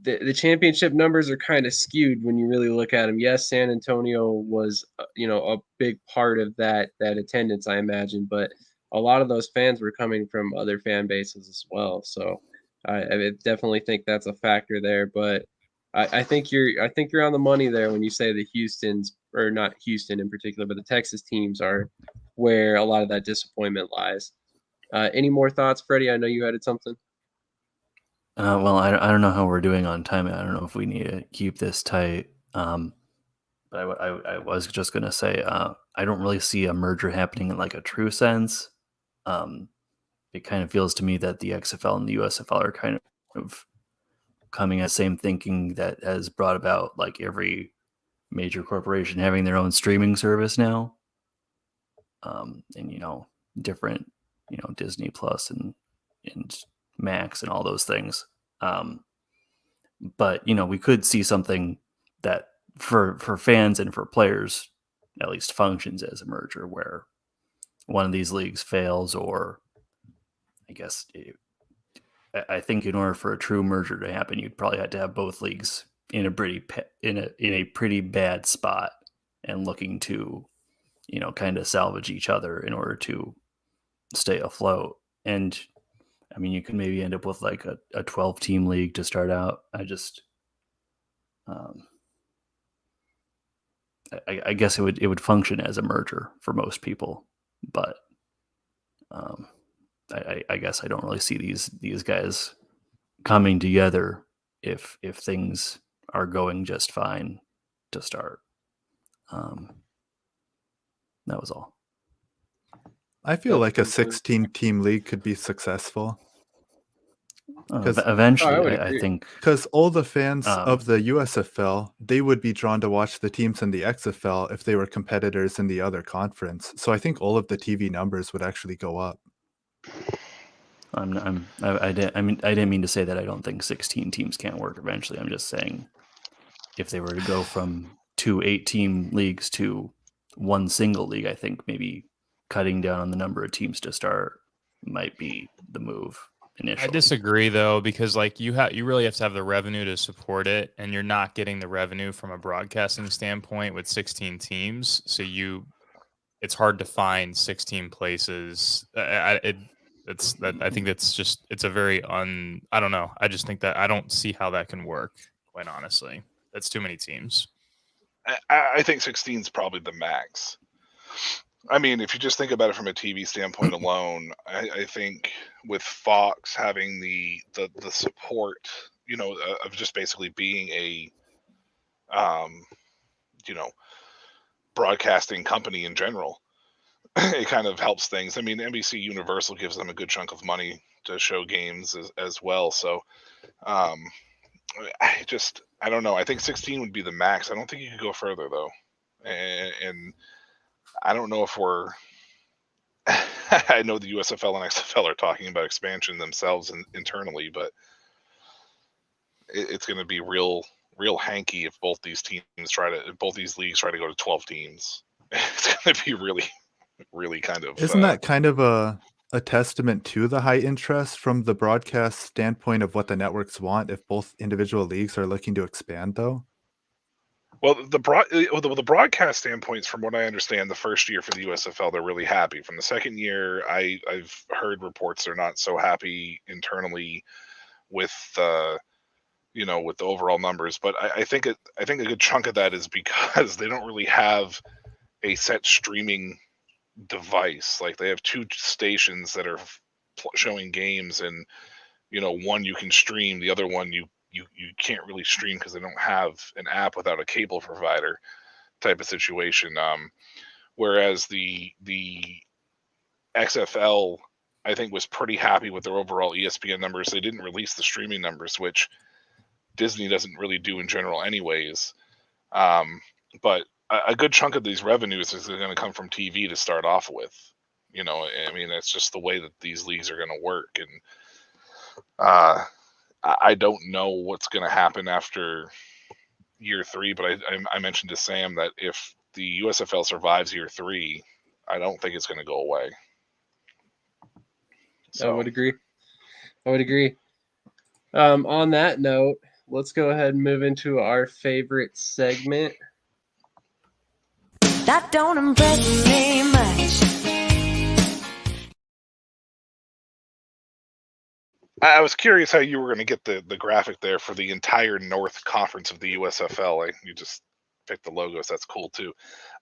the championship numbers are kind of skewed when you really look at them. Yes, San Antonio was a big part of that attendance, I imagine, but a lot of those fans were coming from other fan bases as well. So I definitely think that's a factor there. But I think you're on the money there when you say the Houston's, or not Houston in particular, but the Texas teams are where a lot of that disappointment lies. Any more thoughts, Freddie? I know you added something. Well, I don't know how we're doing on time. I don't know if we need to keep this tight. But I was just going to say, I don't really see a merger happening in like a true sense. It kind of feels to me that the XFL and the USFL are kind of coming at the same thinking that has brought about like every major corporation having their own streaming service now. And, different, Disney Plus and Max and all those things. But, we could see something that for fans and for players at least functions as a merger where one of these leagues fails, or I guess I think in order for a true merger to happen, you'd probably have to have both leagues in a pretty bad spot and looking to, kind of salvage each other in order to stay afloat. And I mean, you can maybe end up with like a 12-team league to start out. I guess it would function as a merger for most people, but I guess I don't really see these guys coming together if things are going just fine to start. That was all. I feel like a 16-team league could be successful. Eventually, I think. Because all the fans of the USFL, they would be drawn to watch the teams in the XFL if they were competitors in the other conference. So I think all of the TV numbers would actually go up. I didn't mean to say that I don't think 16 teams can't work eventually. I'm just saying if they were to go from 2 8-team leagues to one single league, I think maybe cutting down on the number of teams to start might be the move initially. I disagree though, because like you really have to have the revenue to support it, and you're not getting the revenue from a broadcasting standpoint with 16 teams. So it's hard to find 16 places. I think it's a very I don't know. I just think that I don't see how that can work, quite honestly. That's too many teams. I think 16 is probably the max. I mean, if you just think about it from a TV standpoint alone, I think with Fox having the support, of just basically being a, broadcasting company in general, it kind of helps things. I mean, NBC Universal gives them a good chunk of money to show games as well. So, I don't know. I think 16 would be the max. I don't think you could go further though. And I don't know if we're. I know the USFL and XFL are talking about expansion themselves internally, but it's going to be real hanky if both these leagues try to go to 12 teams. It's going to be really kind of. Isn't that kind of a testament to the high interest from the broadcast standpoint of what the networks want if both individual leagues are looking to expand, though? Well, the broadcast standpoints, from what I understand, the first year for the USFL, they're really happy. From the second year, I've heard reports they're not so happy internally with with the overall numbers. But I think a good chunk of that is because they don't really have a set streaming device. Like they have 2 stations that are showing games, and one you can stream, the other one you can't really stream because they don't have an app without a cable provider type of situation. Whereas the XFL, I think, was pretty happy with their overall ESPN numbers. They didn't release the streaming numbers, which Disney doesn't really do in general anyways. But a good chunk of these revenues is going to come from TV to start off with. You know, I mean, it's just the way that these leagues are going to work. And I don't know what's going to happen after year 3, but I mentioned to Sam that if the USFL survives year 3, I don't think it's going to go away. So, I would agree. On that note, let's go ahead and move into our favorite segment. That don't impress me much. I was curious how you were going to get the graphic there for the entire North Conference of the USFL. You just picked the logos. That's cool too.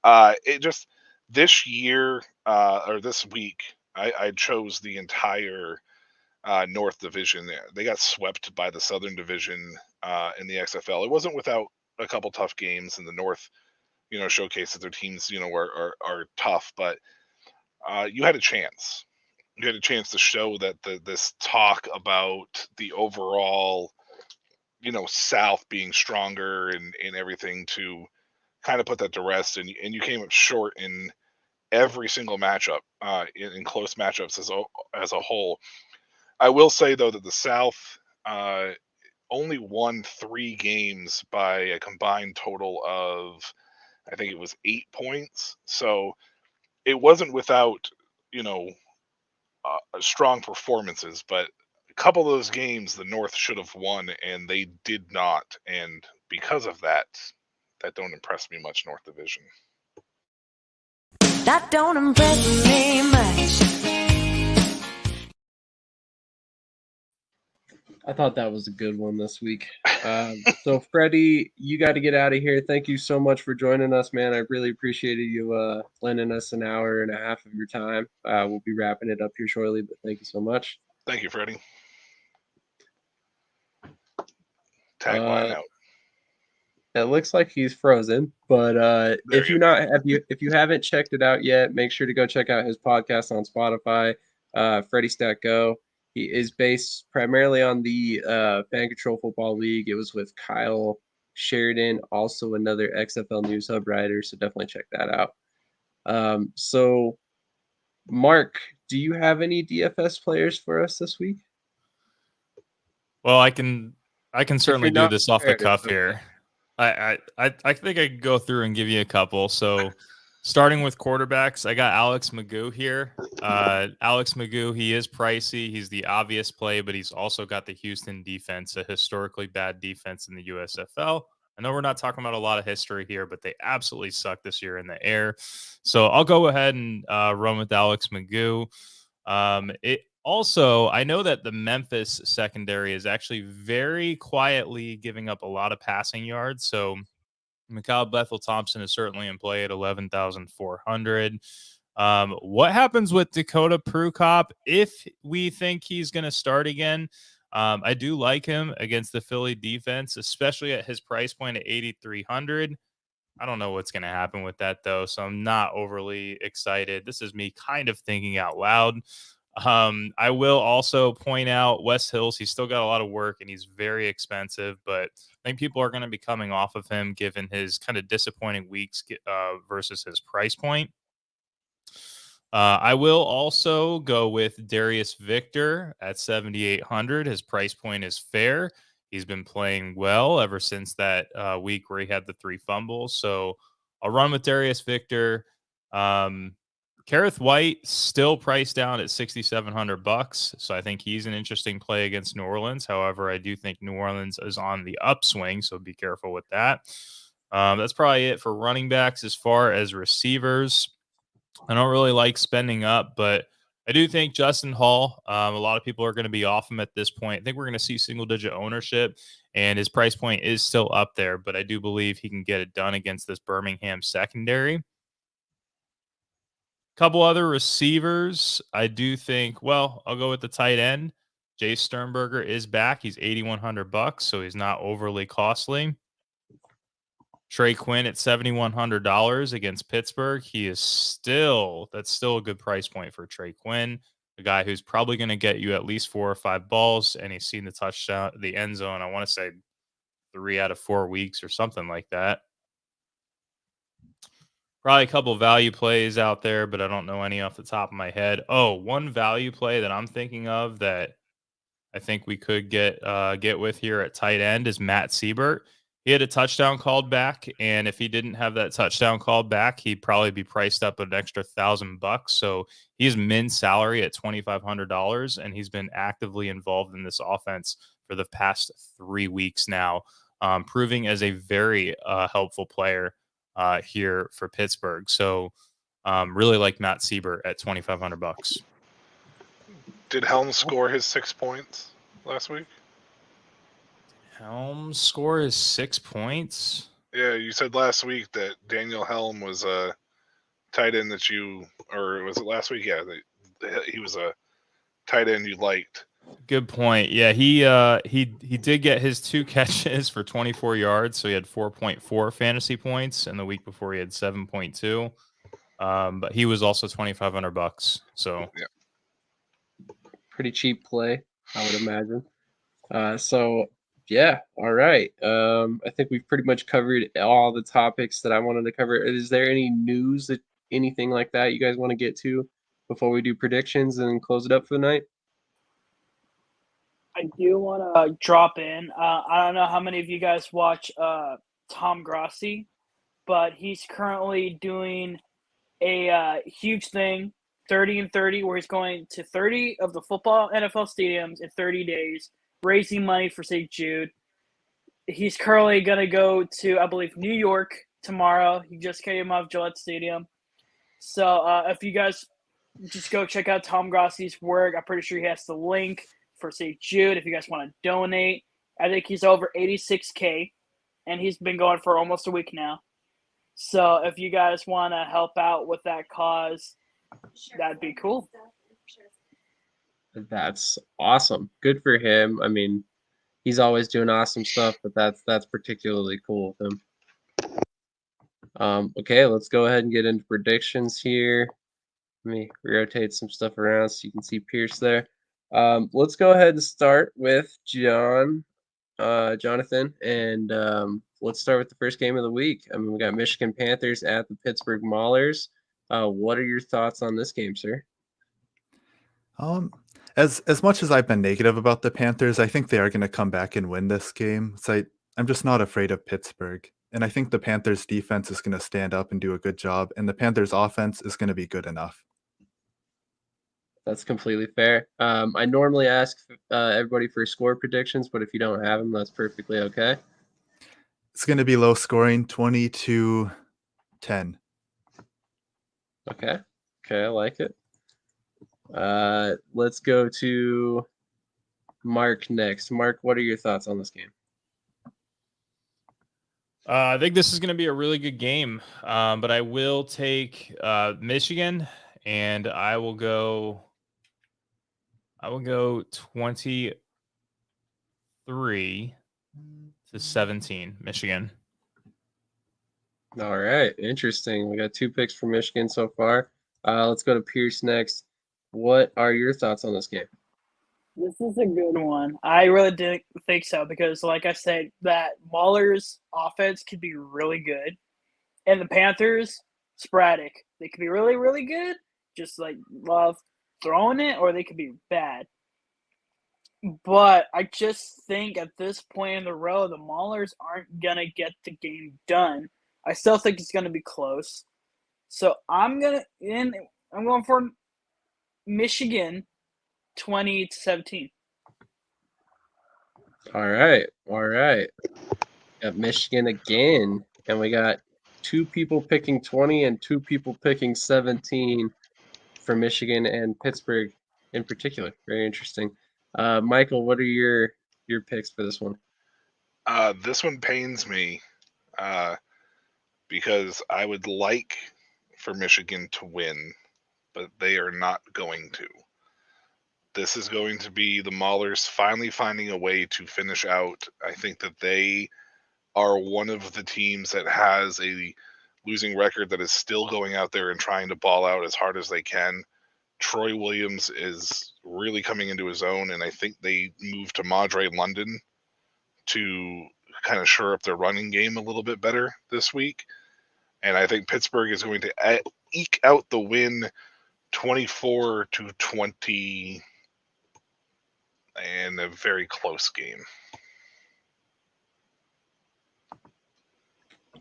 It just this year or this week, I chose the entire North Division. They got swept by the Southern Division in the XFL. It wasn't without a couple tough games, in the North, showcase that their teams, are tough, but you had a chance. You had a chance to show that this talk about the overall, South being stronger and everything, to kind of put that to rest, and you came up short in every single matchup, in close matchups as a whole. I will say though that the South only won 3 games by a combined total of, I think it was 8 points. So it wasn't without, strong performances, but a couple of those games the North should have won and they did not. And because of that don't impress me much, North Division. That don't impress me much. I thought that was a good one this week. So, Freddie, you got to get out of here. Thank you so much for joining us, man. I really appreciated you lending us an hour and a half of your time. We'll be wrapping it up here shortly, but thank you so much. Thank you, Freddie. Tagline out. It looks like he's frozen, but if you haven't checked it out yet, make sure to go check out his podcast on Spotify, Freddie Stat Go. He is based primarily on the Fan Control Football League. It was with Kyle Sheridan, also another XFL News Hub writer, so definitely check that out. So, Mark, do you have any DFS players for us this week? Well, I can certainly do this off the cuff here. I think I could go through and give you a couple. So, starting with quarterbacks, I got Alex Magoo here. Alex Magoo, he is pricey. He's the obvious play, but he's also got the Houston defense, a historically bad defense in the USFL. I know we're not talking about a lot of history here, but they absolutely suck this year in the air. So I'll go ahead and run with Alex Magoo. Also, I know that the Memphis secondary is actually very quietly giving up a lot of passing yards. So Mikhail Bethel-Thompson is certainly in play at 11,400. What happens with Dakota Prukop if we think he's going to start again? I do like him against the Philly defense, especially at his price point at 8,300. I don't know what's going to happen with that, though, so I'm not overly excited. This is me kind of thinking out loud. I will also point out Wes Hills. He's still got a lot of work and he's very expensive, but I think people are going to be coming off of him given his kind of disappointing weeks versus his price point. I will also go with Darius Victor at 7,800. His price point is fair. He's been playing well ever since that week where he had the 3 fumbles. So I'll run with Darius Victor. Kareth White still priced down at $6,700, so I think he's an interesting play against New Orleans. However, I do think New Orleans is on the upswing, so be careful with that. That's probably it for running backs. As far as receivers, I don't really like spending up, but I do think Justin Hall, a lot of people are going to be off him at this point. I think we're going to see single-digit ownership, and his price point is still up there, but I do believe he can get it done against this Birmingham secondary. Couple other receivers, I do think. Well, I'll go with the tight end. Jay Sternberger is back. He's $8,100, so he's not overly costly. Trey Quinn at $7,100 against Pittsburgh. That's still a good price point for Trey Quinn, a guy who's probably going to get you at least 4 or 5 balls, and he's seen the touchdown, the end zone. I want to say 3 out of 4 weeks or something like that. Probably a couple value plays out there, but I don't know any off the top of my head. Oh, one value play that I'm thinking of that I think we could get with here at tight end is Matt Siebert. He had a touchdown called back, and if he didn't have that touchdown called back, he'd probably be priced up an extra $1,000. So he's min salary at $2,500, and he's been actively involved in this offense for the past 3 weeks now, proving as a very helpful player here for Pittsburgh. So really like Matt Siebert at $2,500. Did Helm score his 6 points last week? Helm score is 6 points. Yeah, you said last week that Daniel Helm was a tight end that you, or was it last week? Yeah, he was a tight end you liked. Good point. Yeah, he did get his 2 catches for 24 yards, so he had 4.4 fantasy points, and the week before he had 7.2. But he was also $2,500. So yeah, pretty cheap play, I would imagine. So yeah, all right. I think we've pretty much covered all the topics that I wanted to cover. Is there any news that anything like that you guys want to get to before we do predictions and close it up for the night? I do want to drop in. I don't know how many of you guys watch Tom Grossi, but he's currently doing a huge thing, 30 and 30, where he's going to 30 of the football NFL stadiums in 30 days, raising money for St. Jude. He's currently going to go to, I believe, New York tomorrow. He just came off Gillette Stadium. So if you guys just go check out Tom Grossi's work, I'm pretty sure he has the link for St. Jude if you guys want to donate. I think he's over 86K, and he's been going for almost a week now. So if you guys want to help out with that cause, that'd be cool. That's awesome. Good for him. I mean, he's always doing awesome stuff, but that's particularly cool with him. Okay, let's go ahead and get into predictions here. Let me rotate some stuff around so you can see Pierce there. Let's go ahead and start with Jonathan, and let's start with the first game of the week. I mean, we got Michigan Panthers at the Pittsburgh Maulers. What are your thoughts on this game, sir? As much as I've been negative about the Panthers, I think they are going to come back and win this game. So I'm just not afraid of Pittsburgh. And I think the Panthers defense is going to stand up and do a good job, and the Panthers offense is going to be good enough. That's completely fair. I normally ask everybody for score predictions, but if you don't have them, that's perfectly okay. It's going to be low scoring, 20-10. Okay, I like it. Let's go to Mark next. Mark, what are your thoughts on this game? I think this is going to be a really good game, but I will take Michigan, and I will go 23-17 Michigan. All right, interesting. We got 2 picks for Michigan so far. Let's go to Pierce next. What are your thoughts on this game? This is a good one. I really didn't think so because, like I said, that Mahler's offense could be really good, and the Panthers sporadic. They could be really, really good, just like love throwing it, or they could be bad. But I just think at this point in the road, the Maulers aren't gonna get the game done. I still think it's gonna be close. So I'm going for Michigan 20-17. All right. Got Michigan again, and we got 2 people picking 20 and 2 people picking 17 for Michigan and Pittsburgh in particular. Very interesting. Michael, what are your picks for this one? This one pains me because I would like for Michigan to win, but they are not going to. This is going to be the Maulers finally finding a way to finish out. I think that they are one of the teams that has a losing record that is still going out there and trying to ball out as hard as they can. Troy Williams is really coming into his own, and I think they moved to Madre London, kind of shore up their running game a little bit better this week. And I think Pittsburgh is going to eke out the win 24-20 in a very close game.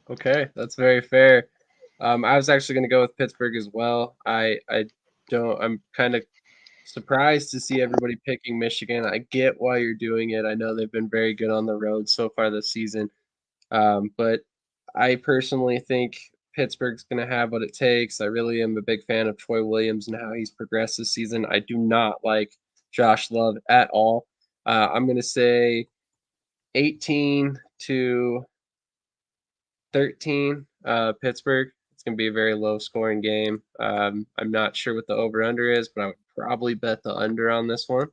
Okay, that's very fair. I was actually going to go with Pittsburgh as well. I'm kind of surprised to see everybody picking Michigan. I get why you're doing it. I know they've been very good on the road so far this season. But I personally think Pittsburgh's going to have what it takes. I really am a big fan of Troy Williams and how he's progressed this season. I do not like Josh Love at all. I'm going to say 18-13, Pittsburgh. It's going to be a very low-scoring game. I'm not sure what the over-under is, but I would probably bet the under on this one.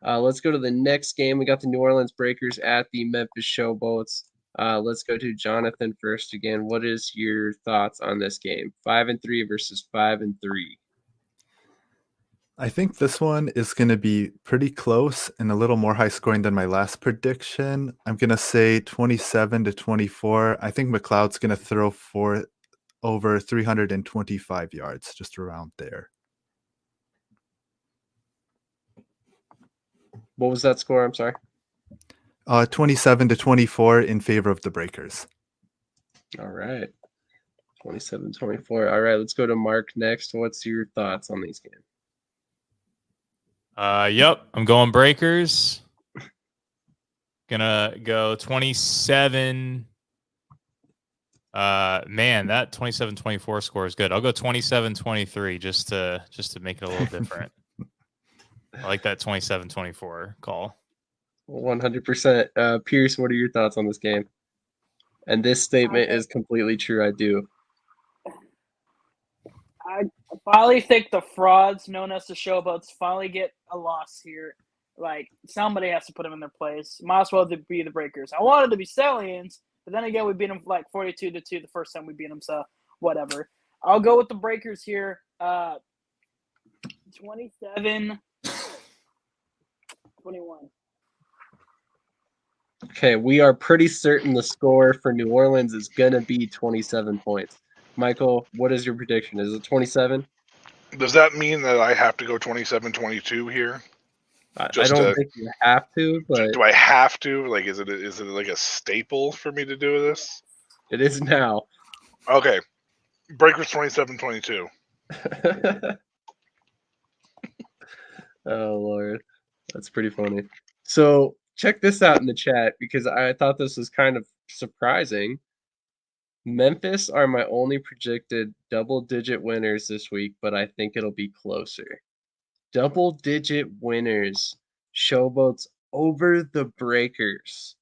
Let's go to the next game. We got the New Orleans Breakers at the Memphis Showboats. Let's go to Jonathan first again. What is your thoughts on this game? 5-3 versus 5-3. I think this one is going to be pretty close and a little more high scoring than my last prediction. I'm going to say 27-24. I think McLeod's going to throw for over 325 yards, just around there. What was that score? I'm sorry. 27-24 in favor of the Breakers. All right. 27-24. All right, let's go to Mark next. What's your thoughts on these games? Yep, I'm going Breakers. Gonna go 27. Man, that 27-24 score is good. I'll go 27-23 just to make it a little different. I like that 27-24 call. 100%. Pierce, what are your thoughts on this game? And this statement is completely true. I do. I finally think the frauds known as the Showboats finally get a loss here. Like, somebody has to put them in their place. Might as well be the Breakers. I wanted to be Stallions, but then again, we beat them like 42-2 the first time we beat them, so whatever. I'll go with the Breakers here. 27-21. Okay, we are pretty certain the score for New Orleans is going to be 27 points. Michael, what is your prediction? Is it 27? Does that mean that I have to go 27-22 here? I don't think you have to, but do I have to? Like, is it like a staple for me to do this? It is now. Okay, Breakers 27-22. Oh Lord, that's pretty funny. So check this out in the chat because I thought this was kind of surprising. Memphis are my only projected double-digit winners this week, but I think it'll be closer. Double-digit winners, Showboats over the Breakers.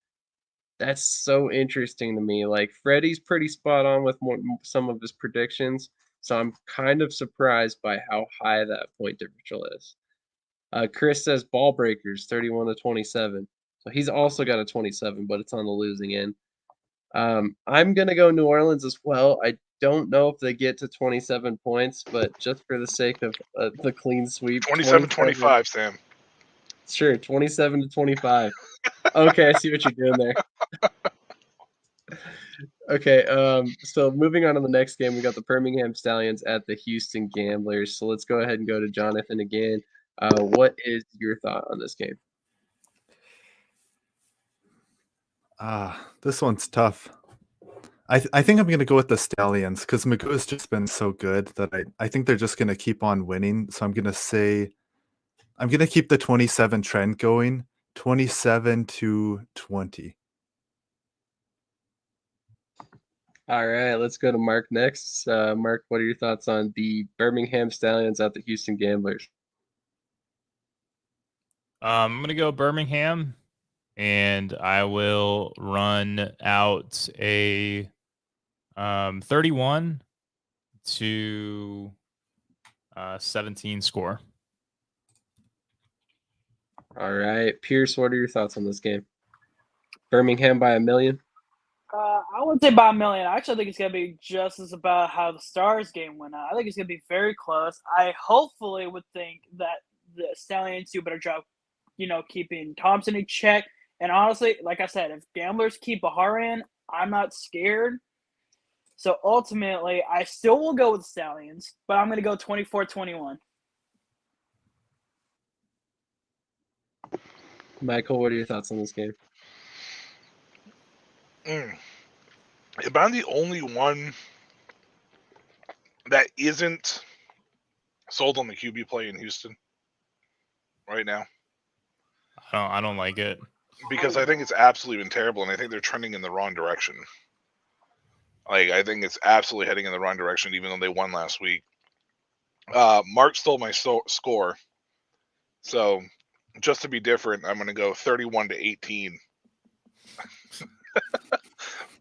That's so interesting to me. Like, Freddie's pretty spot on with some of his predictions, so I'm kind of surprised by how high that point differential is. Chris says Ball Breakers 31-27, so he's also got a 27, but it's on the losing end. I'm gonna go New Orleans as well. I don't know if they get to 27 points, but just for the sake of the clean sweep, 27-25, Sam. Sure, 27-25. Okay, I see what you're doing there. Okay, so moving on to the next game, we got the Birmingham Stallions at the Houston Gamblers. So let's go ahead and go to Jonathan again. What is your thought on this game? This one's tough. I think I'm going to go with the Stallions because Magoo has just been so good that I think they're just going to keep on winning. So I'm going to say I'm going to keep the 27 trend going, 27-20. All right, let's go to Mark next. Mark, what are your thoughts on the Birmingham Stallions at the Houston Gamblers? I'm going to go Birmingham, and I will run out a 31-17 score. All right, Pierce, what are your thoughts on this game? Birmingham by 1 million? I wouldn't say by 1 million. I actually think it's going to be just as about how the Stars game went out. I think it's going to be very close. I hopefully would think that the Stallions do a better job, keeping Thompson in check And honestly, like I said, if gamblers keep a heart in, I'm not scared. So ultimately, I still will go with Stallions, but I'm going to go 24-21. Michael, what are your thoughts on this game? Am I the only one that isn't sold on the QB play in Houston right now? I don't like it. Because I think it's absolutely been terrible, and I think they're trending in the wrong direction. Like, I think it's absolutely heading in the wrong direction, even though they won last week. Mark stole my score. So, just to be different, I'm going to go 31-18.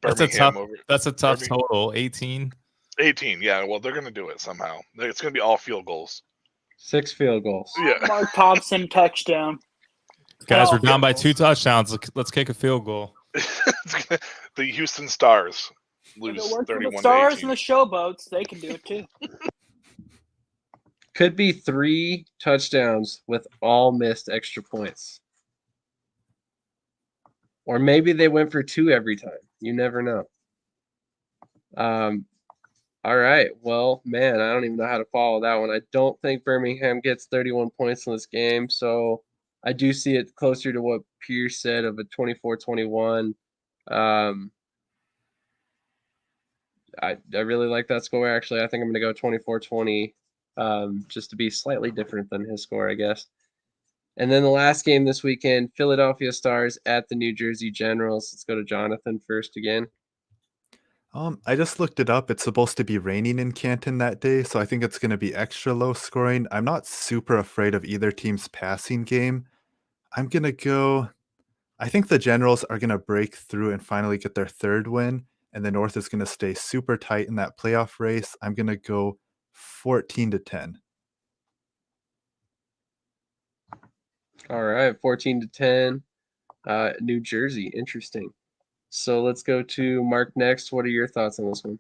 That's a tough total. 18. 18, yeah. Well, they're going to do it somehow. It's going to be all field goals. 6 field goals. Yeah. Mark Thompson touchdown. Guys, we're down by 2 touchdowns. Let's kick a field goal. The Houston Stars lose 31-18. The Stars and the Showboats, they can do it too. Could be 3 touchdowns with all missed extra points. Or maybe they went for 2 every time. You never know. All right. Well, man, I don't even know how to follow that one. I don't think Birmingham gets 31 points in this game, so I do see it closer to what Pierce said of a 24-21. I really like that score, actually. I think I'm going to go 24-20, just to be slightly different than his score, I guess. And then the last game this weekend, Philadelphia Stars at the New Jersey Generals. Let's go to Jonathan first again. I just looked it up. It's supposed to be raining in Canton that day, so I think it's going to be extra low scoring. I'm not super afraid of either team's passing game. I'm going to go. I think the Generals are going to break through and finally get their 3rd win, and the North is going to stay super tight in that playoff race. I'm going to go 14-10. All right, 14-10. New Jersey, interesting. So let's go to Mark next. What are your thoughts on this one?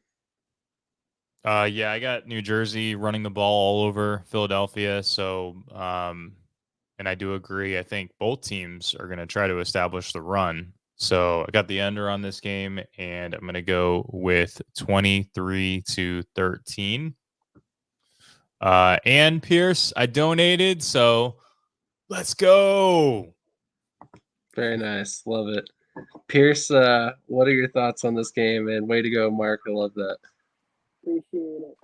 Yeah, I got New Jersey running the ball all over Philadelphia. So, and I do agree. I think both teams are going to try to establish the run. So I got the under on this game, and I'm going to go with 23-13. And Pierce, I donated, so let's go. Very nice. Love it. Pierce, what are your thoughts on this game? And way to go, Mark. I love that. Appreciate it.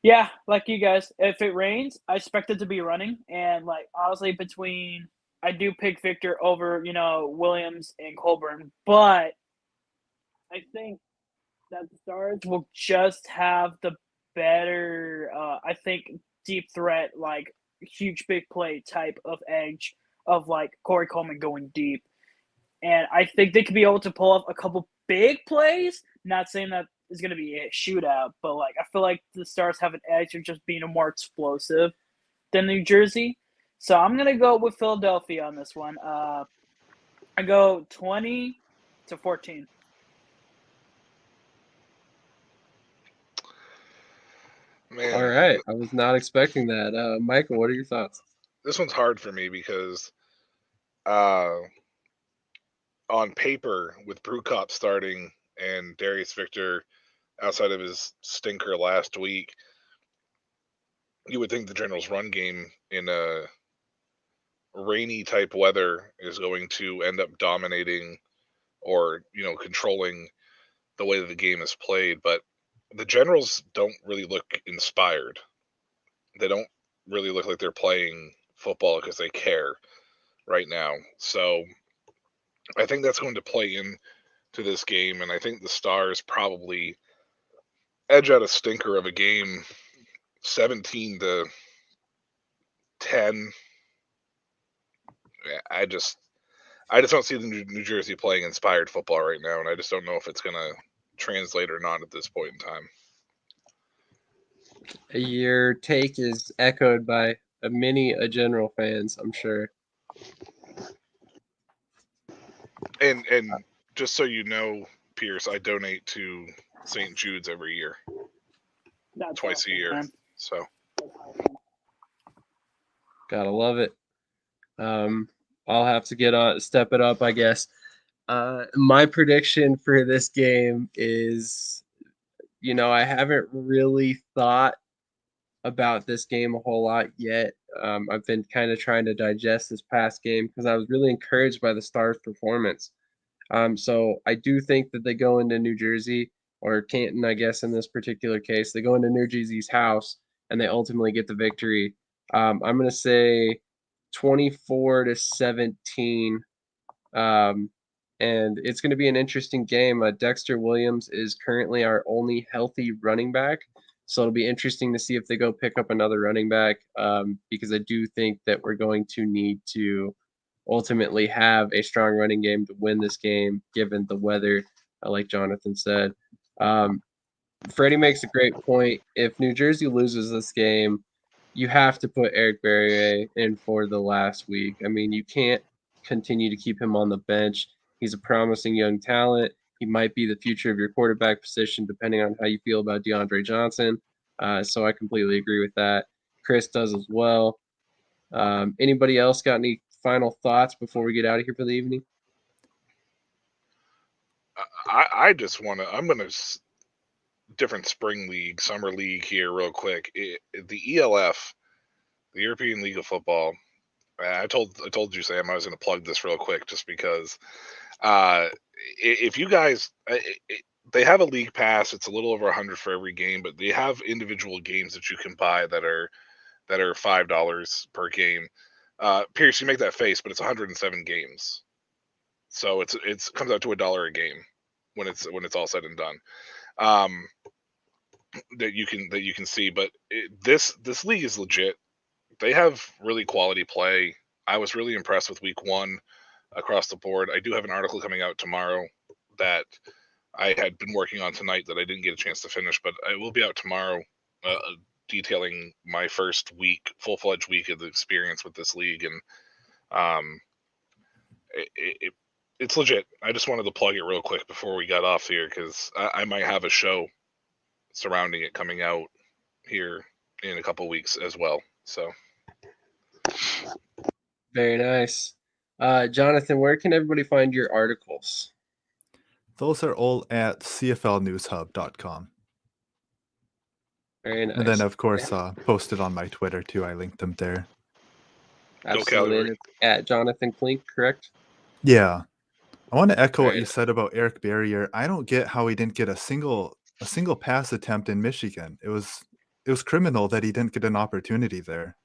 Yeah, like you guys, if it rains, I expect it to be running. And like honestly, I do pick Victor over, Williams and Colburn, but I think that the Stars will just have the better, I think, deep threat, like huge big play type of edge of like Corey Coleman going deep. And I think they could be able to pull off a couple big plays. Not saying that is going to be a shootout, but like I feel like the Stars have an edge of just being more explosive than New Jersey. So I'm going to go with Philadelphia on this one. I go 20-14. Man, all right. I was not expecting that. Michael, what are your thoughts? This one's hard for me because on paper, with Brewcop starting and Darius Victor outside of his stinker last week, you would think the Generals' run game in a rainy type weather is going to end up dominating or, controlling the way that the game is played. But the Generals don't really look inspired. They don't really look like they're playing football because they care right now. So I think that's going to play into this game, and I think the Stars probably edge out a stinker of a game, 17-10. I just don't see the New Jersey playing inspired football right now, and I just don't know if it's going to translate or not at this point in time. Your take is echoed by many General fans, I'm sure. And just so you know, Pierce, I donate to St. Jude's every year, twice a year. Man. So Gotta love it. I'll have to step it up, I guess. My prediction for this game is, I haven't really thought about this game a whole lot yet. I've been kind of trying to digest this past game because I was really encouraged by the Stars' performance. So I do think that they go into New Jersey or Canton, I guess in this particular case, they go into New Jersey's house and they ultimately get the victory. I'm going to say 24-17. Um, and it's going to be an interesting game. Dexter Williams is currently our only healthy running back. So it'll be interesting to see if they go pick up another running back because I do think that we're going to need to ultimately have a strong running game to win this game, given the weather, like Jonathan said. Freddie makes a great point. If New Jersey loses this game, you have to put Eric Berrier in for the last week. I mean, you can't continue to keep him on the bench. He's a promising young talent. He might be the future of your quarterback position, depending on how you feel about DeAndre Johnson. So I completely agree with that. Chris does as well. Anybody else got any final thoughts before we get out of here for the evening? I just want to. I'm going to different spring league, summer league here real quick. The ELF, the European League of Football. I told you, Sam, I was going to plug this real quick just because. If you guys, they have a league pass. It's a little over 100 for every game, but they have individual games that you can buy that are $5 per game. Pierce, you make that face, but it's 107 games, so it's comes out to $1 a game when it's all said and done. That you can see, but this league is legit. They have really quality play. I was really impressed with week 1 across the board. I do have an article coming out tomorrow that I had been working on tonight that I didn't get a chance to finish, but it will be out tomorrow, detailing my first week, full-fledged week of the experience with this league, and it's legit. I just wanted to plug it real quick before we got off here because I might have a show surrounding it coming out here in a couple weeks as well. So very nice. Jonathan, where can everybody find your articles? Those are all at cflnewshub.com. Very nice. And then, of course, posted on my Twitter, too. I linked them there. Absolutely. And it's at Jonathan Klink, correct? Yeah. I want to echo what you said about Eric Berrier. I don't get how he didn't get a single pass attempt in Michigan. It was criminal that he didn't get an opportunity there.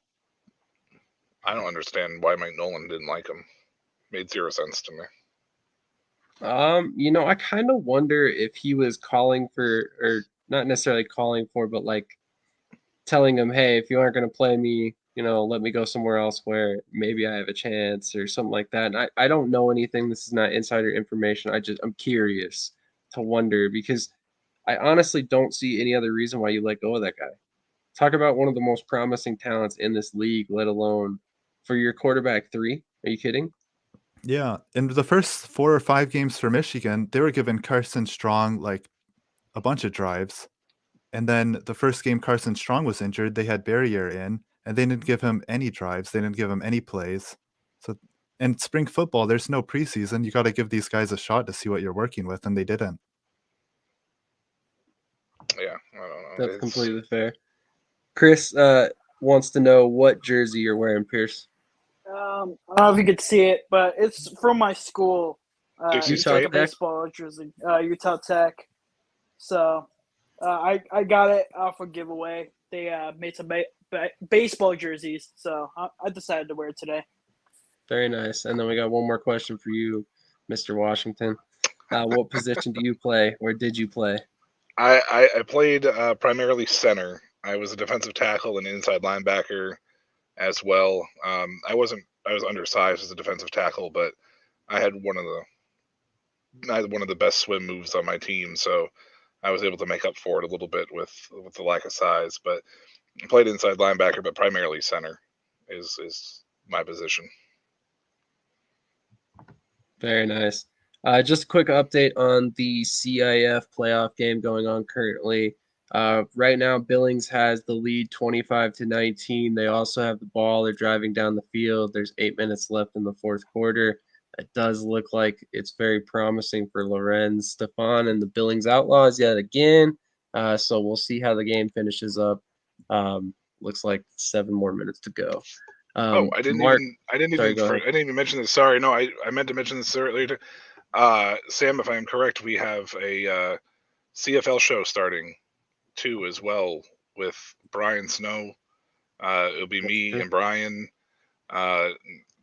I don't understand why Mike Nolan didn't like him. Made zero sense to me. I kind of wonder if he was calling for, or not necessarily calling for, but like telling him, hey, if you aren't going to play me, let me go somewhere else where maybe I have a chance or something like that. And I don't know anything. This is not insider information. I'm curious to wonder because I honestly don't see any other reason why you let go of that guy. Talk about one of the most promising talents in this league, let alone for your quarterback 3. Are you kidding? Yeah. In the first 4 or 5 games for Michigan, they were giving Carson Strong like a bunch of drives. And then the first game Carson Strong was injured, they had Berrier in, and they didn't give him any drives. They didn't give him any plays. So in spring football, there's no preseason. You got to give these guys a shot to see what you're working with, and they didn't. Yeah, I don't know. That's completely fair. Chris wants to know what jersey you're wearing, Pierce. I don't know if you could see it, but it's from my school. It's like a baseball jersey, Utah Tech. So I got it off a giveaway. They made some baseball jerseys, so I decided to wear it today. Very nice. And then we got one more question for you, Mr. Washington. What position do you play, or did you play? I played primarily center. I was a defensive tackle and inside linebacker as well. I was undersized as a defensive tackle, but I had one of the best swim moves on my team, so I was able to make up for it a little bit with the lack of size. But I played inside linebacker, but primarily center is my position. Very nice. Just a quick update on the CIF playoff game going on currently. Right now, Billings has the lead 25-19. They also have the ball. They're driving down the field. There's 8 minutes left in the fourth quarter. It does look like it's very promising for Lorenz Stefan and the Billings Outlaws yet again. So we'll see how the game finishes up. Looks like 7 more minutes to go. I didn't even mention this. Sorry, no, I meant to mention this earlier. Sam, if I am correct, we have a CFL show starting too as well with Brian Snow. It'll be me and Brian.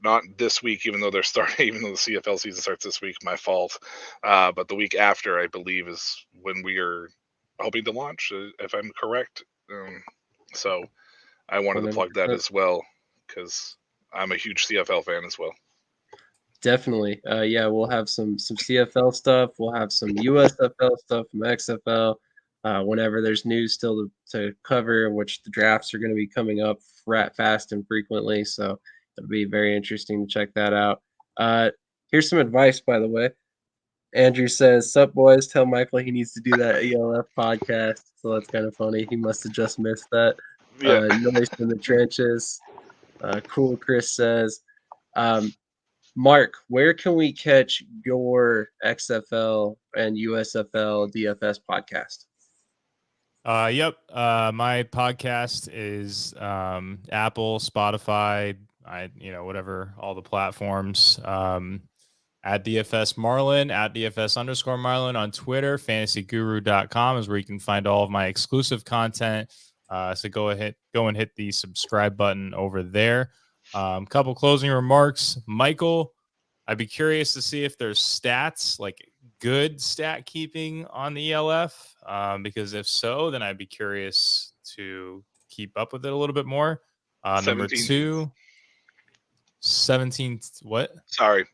Not this week, even though the CFL season starts this week. My fault. But the week after, I believe, is when we are hoping to launch, if I'm correct. So I wanted to plug that as well because I'm a huge CFL fan as well. Definitely. Yeah, we'll have some CFL stuff. We'll have some USFL stuff from XFL. Whenever there's news still to cover, which the drafts are going to be coming up fast and frequently. So it'll be very interesting to check that out. Here's some advice, by the way. Andrew says, "Sup, boys? Tell Michael he needs to do that ELF podcast." So that's kind of funny. He must have just missed that. Yeah. Noise in the trenches. Cool, Chris says. Mark, where can we catch your XFL and USFL DFS podcast? Yep. My podcast is Apple, Spotify, whatever, all the platforms. At DFS Marlin, at DFS_Marlin on Twitter. FantasyGuru.com is where you can find all of my exclusive content. So go and hit the subscribe button over there. Couple closing remarks. Michael, I'd be curious to see if there's stats, like good stat keeping on the ELF, because if so, then I'd be curious to keep up with it a little bit more. Number 2, 17. What? Sorry,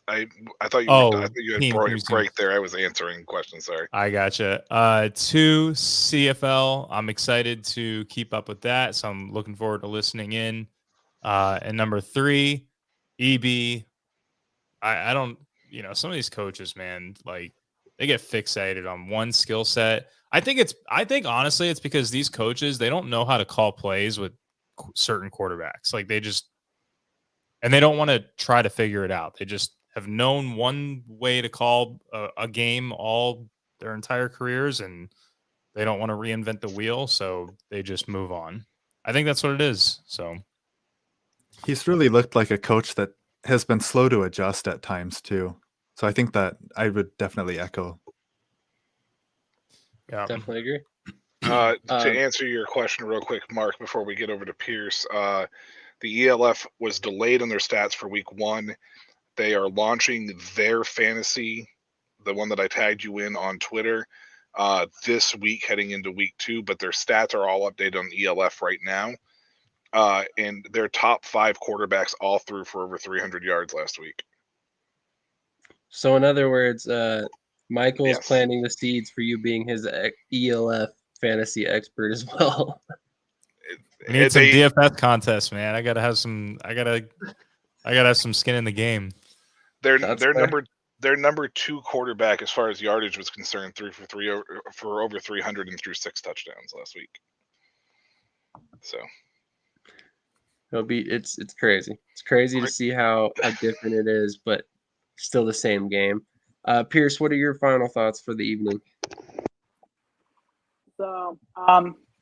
I thought you had break there. I was answering questions. Sorry. I gotcha. 2, CFL. I'm excited to keep up with that, so I'm looking forward to listening in. And number 3, EB. I don't, some of these coaches, man, like they get fixated on one skill set. I think honestly, it's because these coaches, they don't know how to call plays with certain quarterbacks. Like they don't want to try to figure it out. They just have known one way to call a game all their entire careers, and they don't want to reinvent the wheel. So they just move on. I think that's what it is. So he's really looked like a coach that has been slow to adjust at times too. So I think that I would definitely echo. Yeah, definitely agree. To answer your question real quick, Mark, before we get over to Pierce, the ELF was delayed on their stats for week 1. They are launching their fantasy, the one that I tagged you in on Twitter, this week heading into week 2, but their stats are all updated on ELF right now. And their top 5 quarterbacks all threw for over 300 yards last week. So in other words, Michael's planting the seeds for you being his ELF fantasy expert as well. We need some DFS contests, man. I gotta have some skin in the game. Their number 2 quarterback as far as yardage was concerned threw for over 300 and threw 6 touchdowns last week. So it's crazy. It's crazy to see how different it is, but still the same game. Pierce, what are your final thoughts for the evening? So,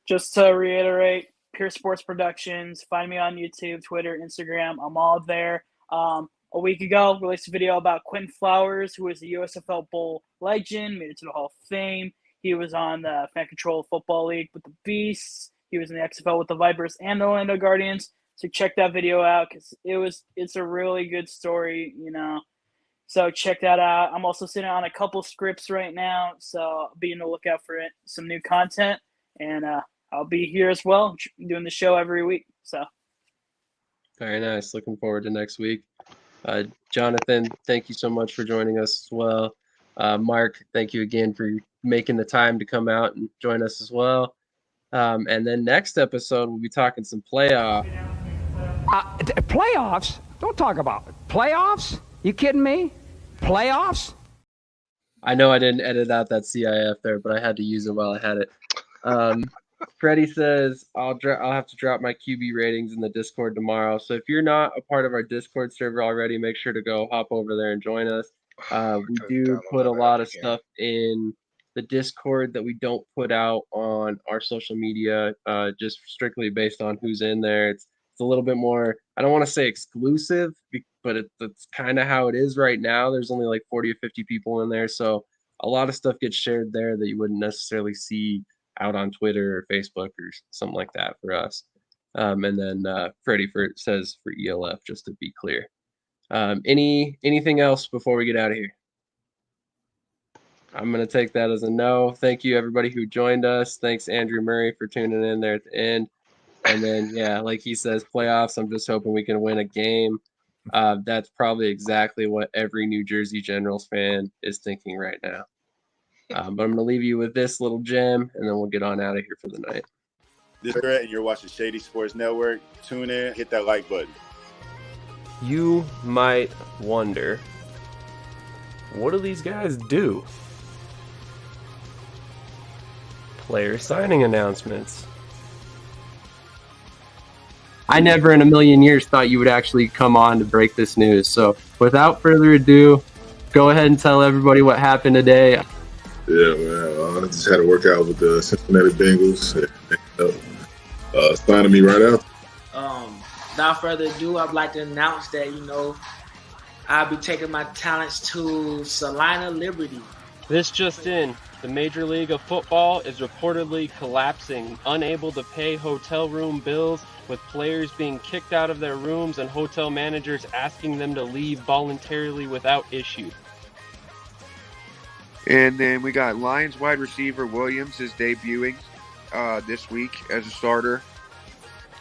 just to reiterate, Pierce Sports Productions. Find me on YouTube, Twitter, Instagram. I'm all there. A week ago, released a video about Quentin Flowers, who is a USFL Bowl legend, made it to the Hall of Fame. He was on the Fan Control Football League with the Beasts. He was in the XFL with the Vipers and the Orlando Guardians. So check that video out because it's a really good story, So check that out. I'm also sitting on a couple scripts right now, so be on the lookout for it. Some new content, and I'll be here as well, doing the show every week. So very nice. Looking forward to next week. Jonathan, thank you so much for joining us as well. Mark, thank you again for making the time to come out and join us as well. And then next episode, we'll be talking some playoff. Playoffs? Don't talk about it. Playoffs? You kidding me? Playoffs? I know I didn't edit out that CIF there, but I had to use it while I had it. Freddie says I'll have to drop my QB ratings in the Discord tomorrow. So if you're not a part of our Discord server already, make sure to go hop over there and join us. We do put a lot of stuff in the Discord that we don't put out on our social media, just strictly based on who's in there. It's a little bit more, I don't want to say exclusive, but it's kind of how it is right now. There's only like 40 or 50 people in there. So a lot of stuff gets shared there that you wouldn't necessarily see out on Twitter or Facebook or something like that for us. And then Freddie says for ELF, just to be clear. Anything else before we get out of here? I'm going to take that as a no. Thank you, everybody who joined us. Thanks, Andrew Murray, for tuning in there at the end. And then, yeah, like he says, playoffs, I'm just hoping we can win a game. That's probably exactly what every New Jersey Generals fan is thinking right now. But I'm going to leave you with this little gem, and then we'll get on out of here for the night. This is Brett, and you're watching Shady Sports Network. Tune in, hit that like button. You might wonder, what do these guys do? Player signing announcements. I never in a million years thought you would actually come on to break this news. So without further ado, go ahead and tell everybody what happened today. Yeah, man. I just had to work out with the Cincinnati Bengals. And, signing me right out. Without further ado, I'd like to announce that, I'll be taking my talents to Salina Liberty. This just in. The Major League of Football is reportedly collapsing, unable to pay hotel room bills, with players being kicked out of their rooms and hotel managers asking them to leave voluntarily without issue. And then we got Lions wide receiver Williams is debuting this week as a starter.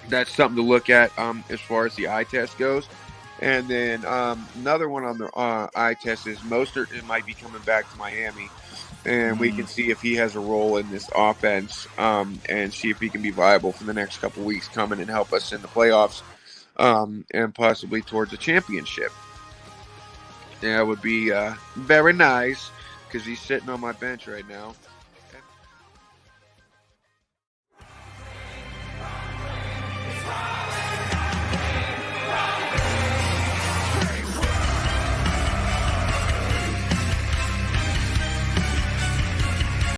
That's something to look at as far as the eye test goes. And then another one on the eye test is Mostert might be coming back to Miami. And we can see if he has a role in this offense and see if he can be viable for the next couple weeks coming and help us in the playoffs and possibly towards a championship. That would be very nice because he's sitting on my bench right now.